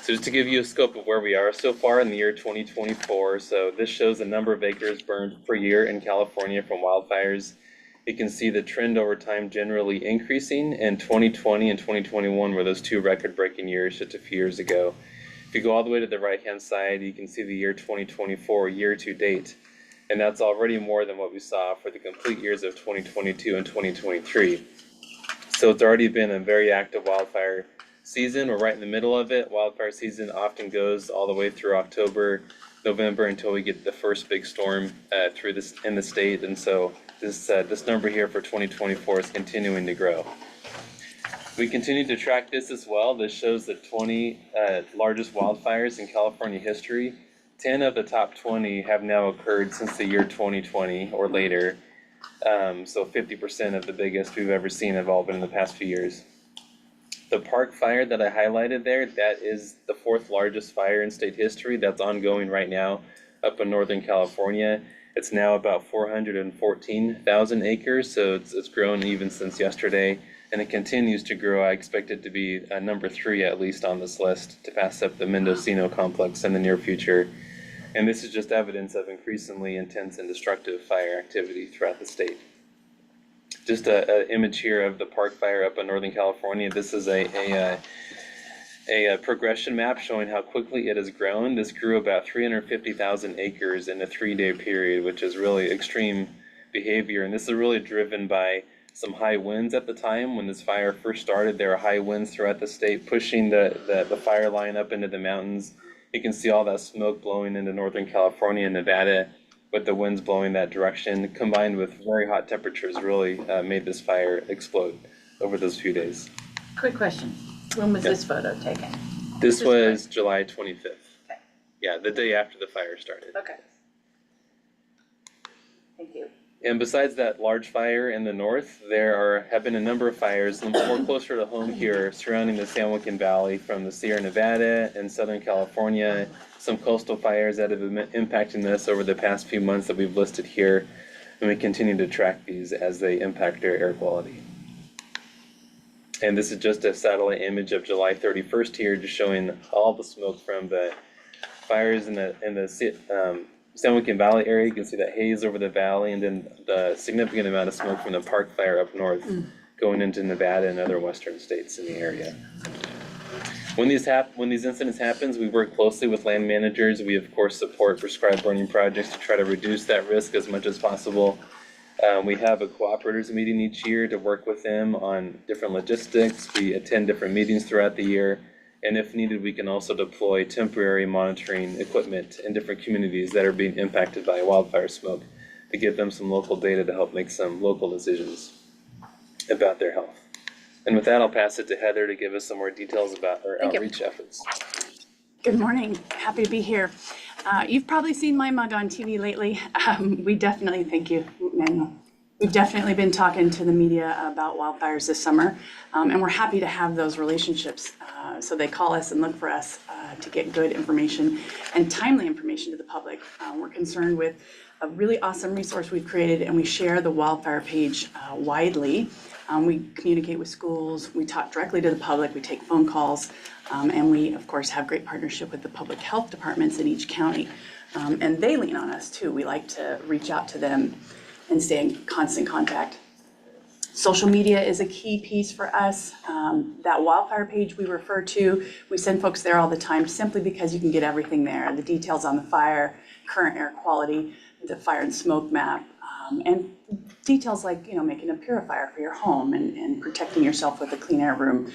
So just to give you a scope of where we are so far in the year 2024, so this shows the number of acres burned per year in California from wildfires. You can see the trend over time generally increasing, and 2020 and 2021 were those two record-breaking years just a few years ago. If you go all the way to the right-hand side, you can see the year 2024 year to date, and that's already more than what we saw for the complete years of 2022 and 2023. So it's already been a very active wildfire season. We're right in the middle of it. Wildfire season often goes all the way through October, November, until we get the first big storm through this in the state. And so this number here for 2024 is continuing to grow. We continue to track this as well. This shows the 20 largest wildfires in California history. 10 of the top 20 have now occurred since the year 2020 or later. So 50% of the biggest we've ever seen have all been in the past few years. The park fire that I highlighted there, that is the 4th largest fire in state history that's ongoing right now up in Northern California. It's now about 414,000 acres, so it's grown even since yesterday, and it continues to grow. I expect it to be number 3 at least on this list, to pass up the Mendocino complex in the near future. And this is just evidence of increasingly intense and destructive fire activity throughout the state. Just an image here of the park fire up in Northern California. This is a progression map showing how quickly it has grown. This grew about 350,000 acres in a 3-day period, which is really extreme behavior. And this is really driven by some high winds at the time. When this fire first started, there were high winds throughout the state, pushing the fire line up into the mountains. You can see all that smoke blowing into Northern California and Nevada, with the winds blowing that direction, combined with very hot temperatures, really made this fire explode over those few days. Quick question. When was this photo taken? This was July 25th. Okay. Yeah, the day after the fire started. Okay. Thank you. And besides that large fire in the north, there have been a number of fires more closer to home here surrounding the San Joaquin Valley, from the Sierra Nevada and Southern California, some coastal fires that have been impacting us over the past few months that we've listed here, and we continue to track these as they impact our air quality. And this is just a satellite image of July 31st here, just showing all the smoke from the fires in the San Joaquin Valley area. You can see that haze over the valley, and then the significant amount of smoke from the park fire up north going into Nevada and other western states in the area. When these incidents happen, we work closely with land managers. We of course support prescribed burning projects to try to reduce that risk as much as possible. We have a cooperators meeting each year to work with them on different logistics. We attend different meetings throughout the year. And if needed, we can also deploy temporary monitoring equipment in different communities that are being impacted by wildfire smoke to give them some local data to help make some local decisions about their health. And with that, I'll pass it to Heather to give us some more details about our outreach efforts. Good morning. Happy to be here. You've probably seen my mug on TV lately. We definitely, thank you, Manuel. We've definitely been talking to the media about wildfires this summer, and we're happy to have those relationships. So they call us and look for us to get good information and timely information to the public. We're concerned with a really awesome resource we've created, and we share the wildfire page widely. We communicate with schools, we talk directly to the public, we take phone calls, and we of course have great partnership with the public health departments in each county. And they lean on us too. We like to reach out to them and stay in constant contact. Social media is a key piece for us. That wildfire page we refer to, we send folks there all the time simply because you can get everything there. The details on the fire, current air quality, the fire and smoke map, and details like, you know, making a purifier for your home and protecting yourself with a clean air room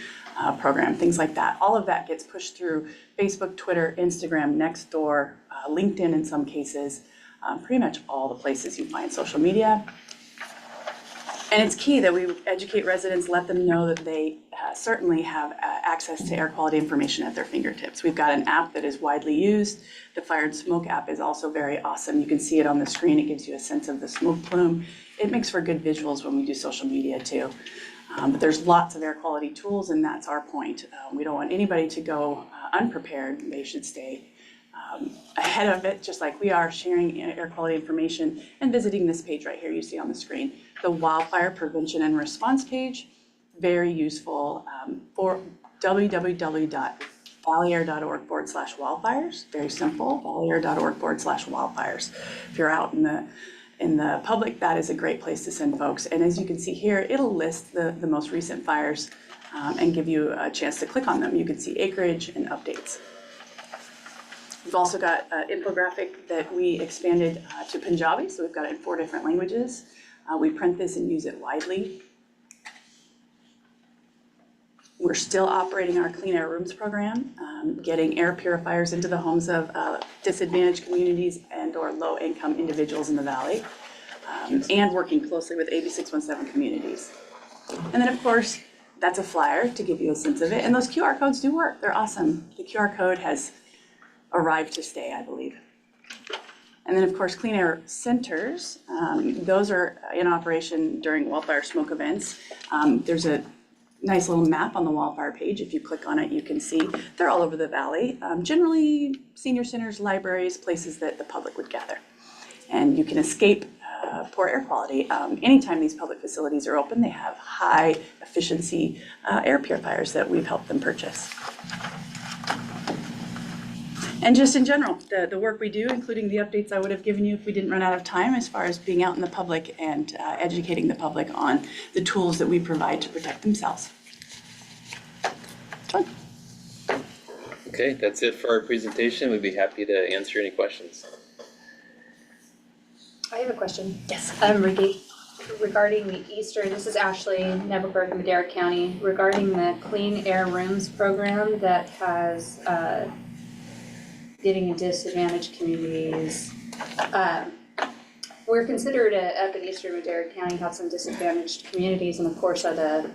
program, things like that. All of that gets pushed through Facebook, Twitter, Instagram, Nextdoor, LinkedIn in some cases. pretty much all the places you find social media. And it's key that we educate residents, let them know that they certainly have access to air quality information at their fingertips. We've got an app that is widely used. The Fire and Smoke app is also very awesome. You can see it on the screen. It gives you a sense of the smoke plume. It makes for good visuals when we do social media too. But there's lots of air quality tools, and that's our point. We don't want anybody to go unprepared. They should stay ahead of it, just like we are, sharing air quality information and visiting this page right here you see on the screen. The Wildfire Prevention and Response page, very useful for www.valleyair.org/wildfires. Very simple, valleyair.org/wildfires. If you're out in the public, that is a great place to send folks. And as you can see here, it'll list the most recent fires and give you a chance to click on them. You can see acreage and updates. We've also got an infographic that we expanded to Punjabi, so we've got it in 4 different languages. We print this and use it widely. We're still operating our Clean Air Rooms program, getting air purifiers into the homes of disadvantaged communities and/or low-income individuals in the Valley, and working closely with AB 617 communities. And then, of course, that's a flyer to give you a sense of it. And those QR codes do work. They're awesome. The QR code has arrived to stay, I believe. And then, of course, Clean Air Centers. Those are in operation during wildfire smoke events. There's a nice little map on the wildfire page. If you click on it, you can see they're all over the Valley. Generally, senior centers, libraries, places that the public would gather. And you can escape poor air quality. Anytime these public facilities are open, they have high efficiency air purifiers that we've helped them purchase. And just in general, the work we do, including the updates I would have given you if we didn't run out of time, as far as being out in the public and educating the public on the tools that we provide to protect themselves. John? Okay, that's it for our presentation. We'd be happy to answer any questions. I have a question. Yes. Regarding the Eastern, this is Ashley, Neverburg, Madera County, regarding the Clean Air Rooms program that has getting in disadvantaged communities. We're considered up in Eastern Madera County have some disadvantaged communities, and of course at the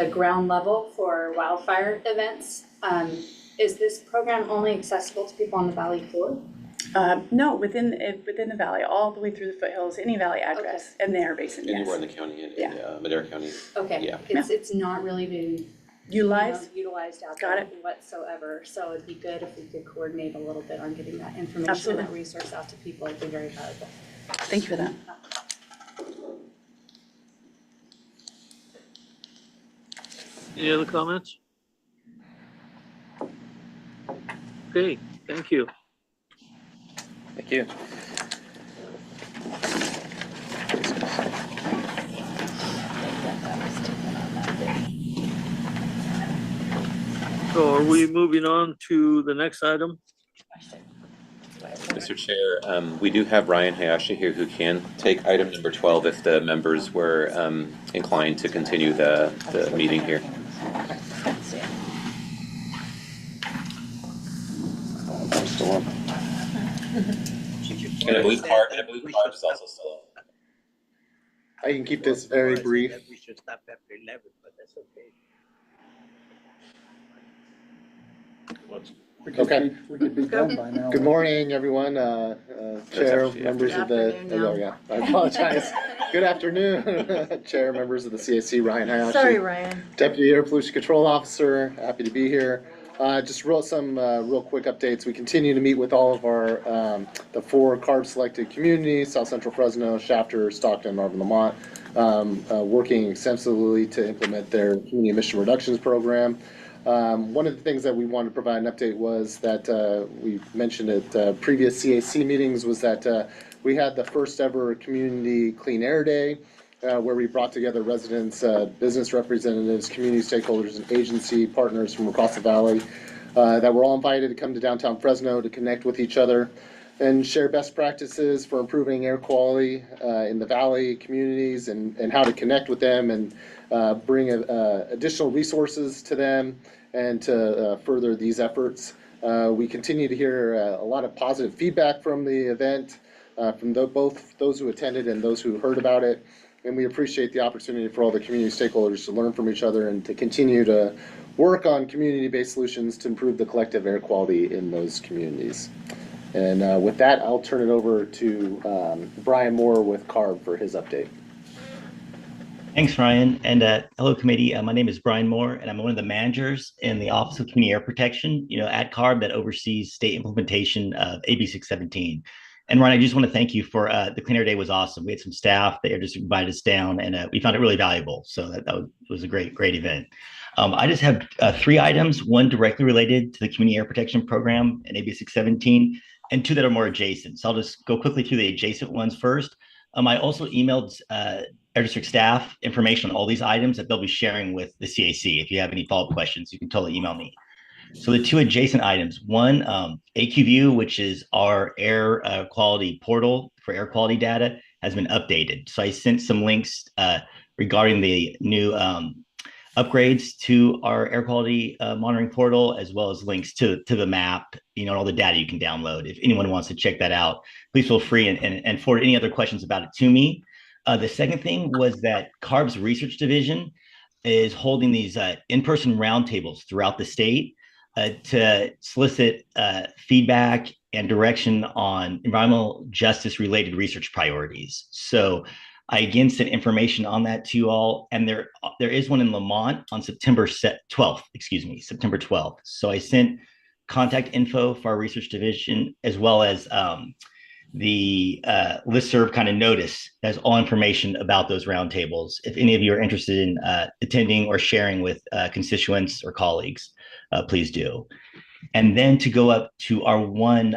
ground level for wildfire events. Is this program only accessible to people on the valley floor? No, within the valley, all the way through the foothills, any valley address, and the air basin. Anywhere in the county, in Madera County. Okay. Yeah. It's not really been utilized out there whatsoever. So it'd be good if we could coordinate a little bit on getting that information Absolutely. and that resource out to people. It'd be very valuable. Thank you for that. Any other comments? Okay, thank you. Thank you. So are we moving on to the next item? Mr. Chair, we do have Ryan Hayashi here who can take item number 12 if the members were inclined to continue the meeting here. Still on. And I believe Barb is also still on. I can keep this very brief. We should stop after 11, but that's okay. Okay. We could be done by now. Good morning, everyone. Chair, members of the, I apologize. Good afternoon, Chair, members of the CAC, Ryan Hayashi. Sorry, Ryan. Deputy Air Pollution Control Officer, happy to be here. Just wrote some real quick updates. We continue to meet with all of our, the 4 CARB selected communities, South Central Fresno, Shafter, Stockton, Marvin, Lamont, working extensively to implement their community emission reductions program. One of the things that we wanted to provide an update was that we mentioned at previous CAC meetings was that we had the first ever Community Clean Air Day, where we brought together residents, business representatives, community stakeholders, and agency partners from across the valley that were all invited to come to downtown Fresno to connect with each other and share best practices for improving air quality in the valley communities and how to connect with them and bring additional resources to them and to further these efforts. We continue to hear a lot of positive feedback from the event. from both those who attended and those who heard about it. And we appreciate the opportunity for all the community stakeholders to learn from each other and to continue to work on community-based solutions to improve the collective air quality in those communities. And with that, I'll turn it over to Brian Moore with CARB for his update. Thanks, Ryan. And hello, committee. My name is Brian Moore, and I'm one of the managers in the Office of Community Air Protection, at CARB that oversees state implementation of AB 617. And Ryan, I just want to thank you for the Clean Air Day was awesome. We had some staff that just invited us down, and we found it really valuable. So that was a great event. I just have 3 items, one directly related to the Community Air Protection Program and AB 617, and 2 that are more adjacent. So I'll just go quickly through the adjacent ones first. I also emailed Air District staff information on all these items that they'll be sharing with the CAC. If you have any follow-up questions, you can totally email me. So the 2 adjacent items, one, AQView, which is our air quality portal for air quality data, has been updated. So I sent some links regarding the new upgrades to our air quality monitoring portal, as well as links to the map, and all the data you can download. If anyone wants to check that out, please feel free and forward any other questions about it to me. The second thing was that CARB's research division is holding these in-person roundtables throughout the state to solicit feedback and direction on environmental justice related research priorities. So I again sent information on that to you all, and there is one in Lamont on September 12th. So I sent contact info for our research division, as well as the listserv kind of notice that has all information about those roundtables. If any of you are interested in attending or sharing with constituents or colleagues, please do. And then to go up to our one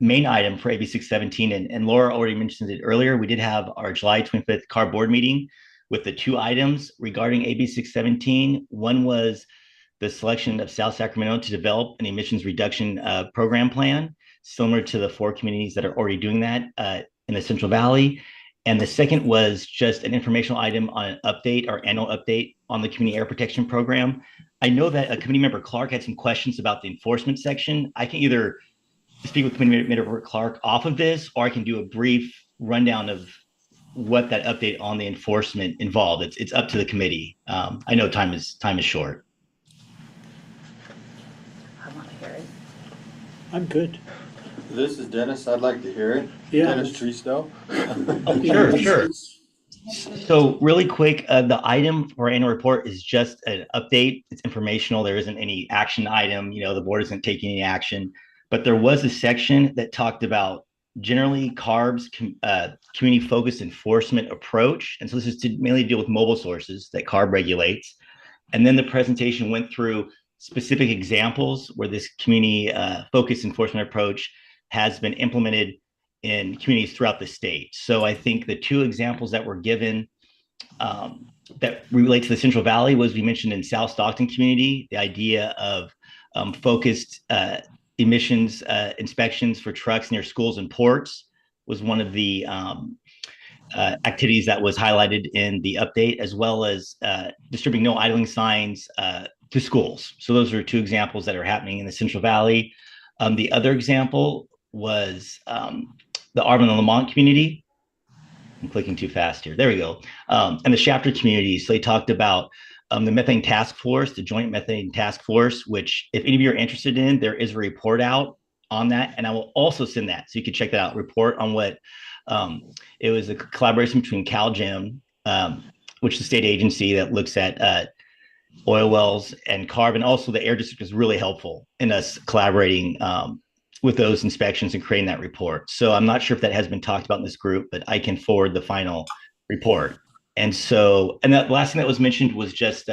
main item for AB 617, and Laura already mentioned it earlier, we did have our July 25th CARB board meeting with the 2 items regarding AB 617. One was the selection of South Sacramento to develop an emissions reduction program plan, similar to the 4 communities that are already doing that in the Central Valley. And the second was just an informational item on an update, our annual update on the Community Air Protection Program. I know that Committee Member Clark had some questions about the enforcement section. I can either speak with Committee Member Clark off of this, or I can do a brief rundown of what that update on the enforcement involved. It's up to the committee. I know time is short. I want to hear it. I'm good. This is Dennis. I'd like to hear it. Yeah. Dennis Treestow. Sure. So really quick, the item for our annual report is just an update. It's informational. There isn't any action item. The board isn't taking any action, but there was a section that talked about generally CARB's community-focused enforcement approach. And so this is to mainly deal with mobile sources that CARB regulates. And then the presentation went through specific examples where this community-focused enforcement approach has been implemented in communities throughout the state. So I think the 2 examples that were given that relate to the Central Valley was, we mentioned in South Stockton community, the idea of focused emissions inspections for trucks near schools and ports was one of the activities that was highlighted in the update, as well as distributing no idling signs to schools. So those are 2 examples that are happening in the Central Valley. The other example was the Auburn and Lamont community. I'm clicking too fast here. There we go. And the Shafter community. So they talked about the methane task force, the joint methane task force, which if any of you are interested in, there is a report out on that. And I will also send that, so you can check that out, report on what it was, a collaboration between CalGEM, which is the state agency that looks at oil wells, and CARB, and also the Air District is really helpful in us collaborating with those inspections and creating that report. So I'm not sure if that has been talked about in this group, but I can forward the final report. And so, and the last thing that was mentioned was just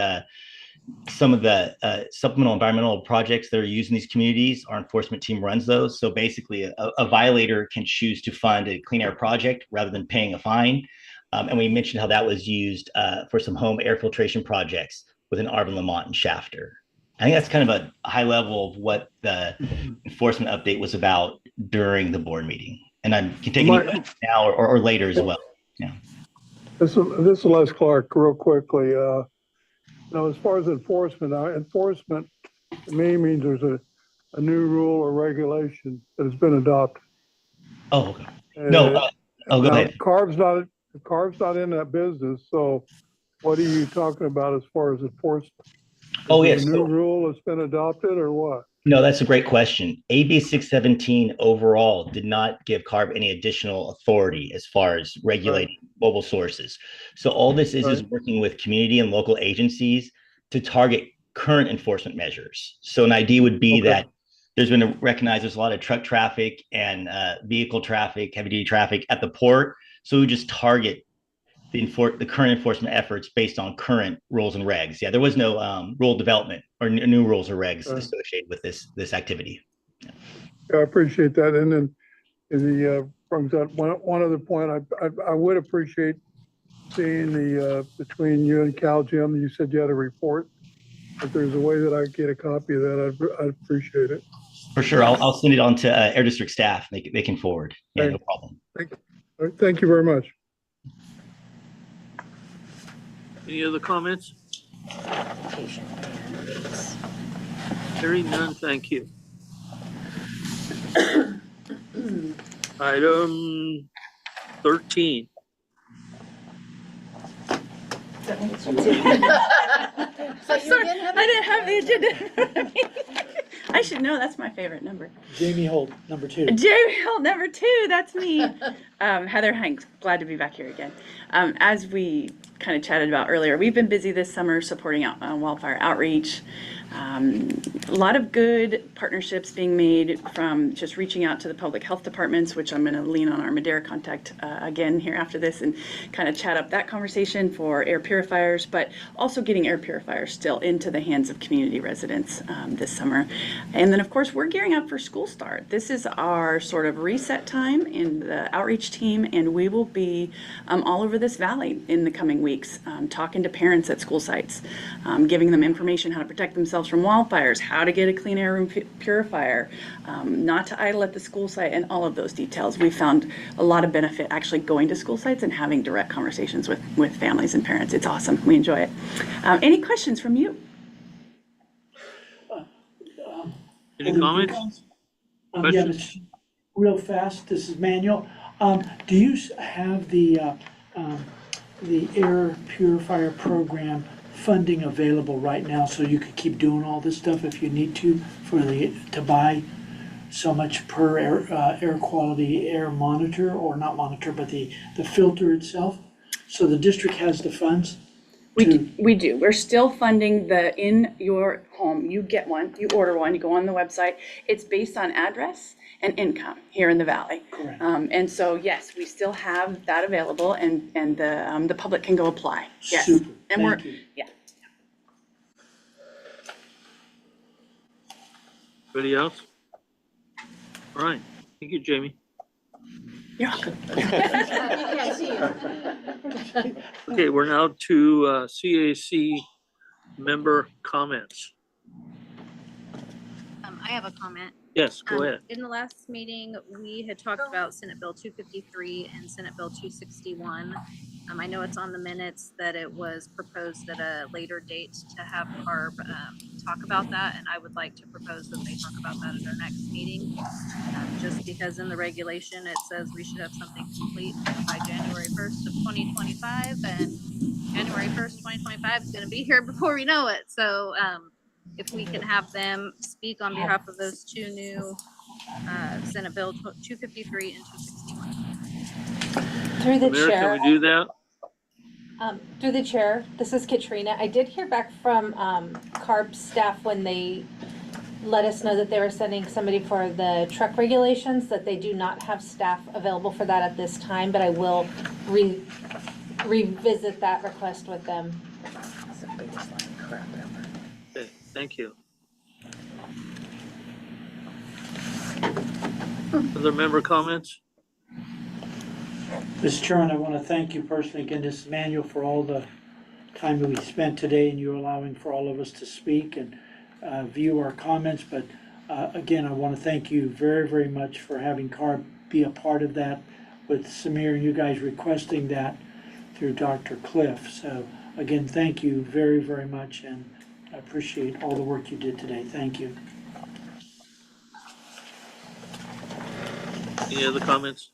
some of the supplemental environmental projects that are used in these communities. Our enforcement team runs those. So basically a violator can choose to fund a clean air project rather than paying a fine. And we mentioned how that was used for some home air filtration projects within Auburn, Lamont, and Shafter. I think that's kind of a high level of what the enforcement update was about during the board meeting. And I can take any questions now or later as well. Yeah. This is Les Clark, real quickly. Now, as far as enforcement to me means there's a new rule or regulation that has been adopted. Oh, okay. No, go now, ahead. CARB's not in that business, so what are you talking about as far as enforcement? Oh, Is it yes. a new rule that's been adopted or what? No, that's a great question. AB 617 overall did not give CARB any additional authority as far as regulating mobile sources. So all this is working with community and local agencies to target current enforcement measures. So an idea would be that there's been recognized there's a lot of truck traffic and vehicle traffic, heavy duty traffic at the port. So we just target the current enforcement efforts based on current rules and regs. Yeah, there was no rule development or new rules or regs associated with this activity. Yeah, I appreciate that. And then the brings up one other point. I would appreciate seeing the between you and Cal Jim. You said you had a report. If there's a way that I could get a copy of that, I'd appreciate it. For sure, I'll send it on to Air District staff. They can forward. Yeah, no problem. Thank you very much. Any other comments? Hearing none, thank you. Item 13. Sorry, I didn't have the agenda. I should know, that's my favorite number. Jamie Holt, number 2. Jamie Holt, number 2, that's me. Heather Hanks, glad to be back here again. As we kind of chatted about earlier, we've been busy this summer supporting wildfire outreach. A lot of good partnerships being made from just reaching out to the public health departments, which I'm going to lean on our Madera contact again here after this and kind of chat up that conversation for air purifiers, but also getting air purifiers still into the hands of community residents this summer. And then, of course, we're gearing up for school start. This is our sort of reset time in the outreach team, and we will be all over this valley in the coming weeks, talking to parents at school sites, giving them information how to protect themselves from wildfires, how to get a clean air room purifier, not to idle at the school site, and all of those details. We found a lot of benefit actually going to school sites and having direct conversations with families and parents. It's awesome. We enjoy it. Any questions from you? Any comments? Yeah, real fast. This is Manuel. Do you have the air purifier program funding available right now so you could keep doing all this stuff if you need to to buy so much per air quality air monitor, or not monitor, but the filter itself? So the district has the funds? We do. We're still funding the in your home. You get one, you order one, you go on the website. It's based on address and income here in the Valley. Correct. And so, yes, we still have that available, and the public can go apply. Yes. Super. And Thank you. Yeah. Anybody else? All right. Thank you, Jamie. You're welcome. Okay, we're now to CAC member comments. I have a comment. Yes, go ahead. In the last meeting, we had talked about Senate Bill 253 and Senate Bill 261. I know it's on the minutes that it was proposed at a later date to have CARB talk about that, and I would like to propose that they talk about that at our next meeting. Just because in the regulation it says we should have something complete by January 1st of 2025, and January 1st, 2025 is going to be here before we know it. So if we can have them speak on behalf of those two new Senate Bill 253 and 261. Through the Mayor, chair. can we do that? Through the chair, this is Katrina. I did hear back from CARB staff when they let us know that they were sending somebody for the truck regulations, that they do not have staff available for that at this time, but I will revisit that request with them. Okay, thank you. Other member comments? Mr. Chairman, I want to thank you personally again, this is Manuel, for all the time that we spent today and you allowing for all of us to speak and view our comments. But again, I want to thank you very, very much for having CARB be a part of that, with Samir and you guys requesting that through Dr. Cliff. So again, thank you very, very much, and I appreciate all the work you did today. Thank you. Any other comments?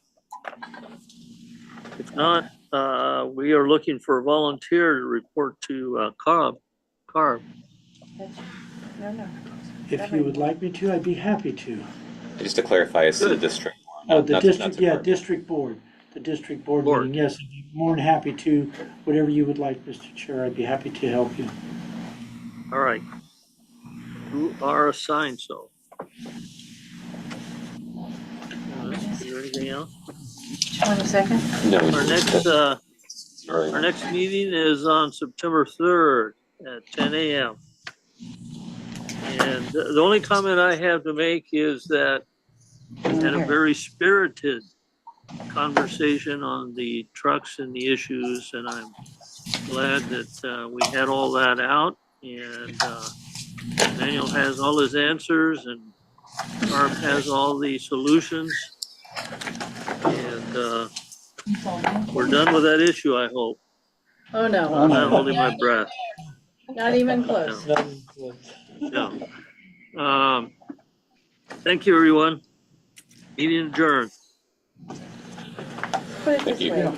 If not, we are looking for a volunteer to report to Carb. No. If you would like me to, I'd be happy to. Just to clarify, it's the Good. district. Oh, the not district, the yeah, board. district board, the district board Board. meeting, yes, I'd be more than happy to, whatever you would like, Mr. Chair, I'd be happy to help you. All right. You are assigned so. Is there anything else? 22nd? No. Our next meeting is on September 3rd at 10 a.m. And the only comment I have to make is that we had a very spirited conversation on the trucks and the issues, and I'm glad that we had all that out. And Manuel has all his answers, and Barb has all the solutions. And we're done with that issue, I hope. Oh, no. I'm not holding my breath. Not even close. No. Thank you, everyone. Meeting adjourned. Put it Thank this you. way.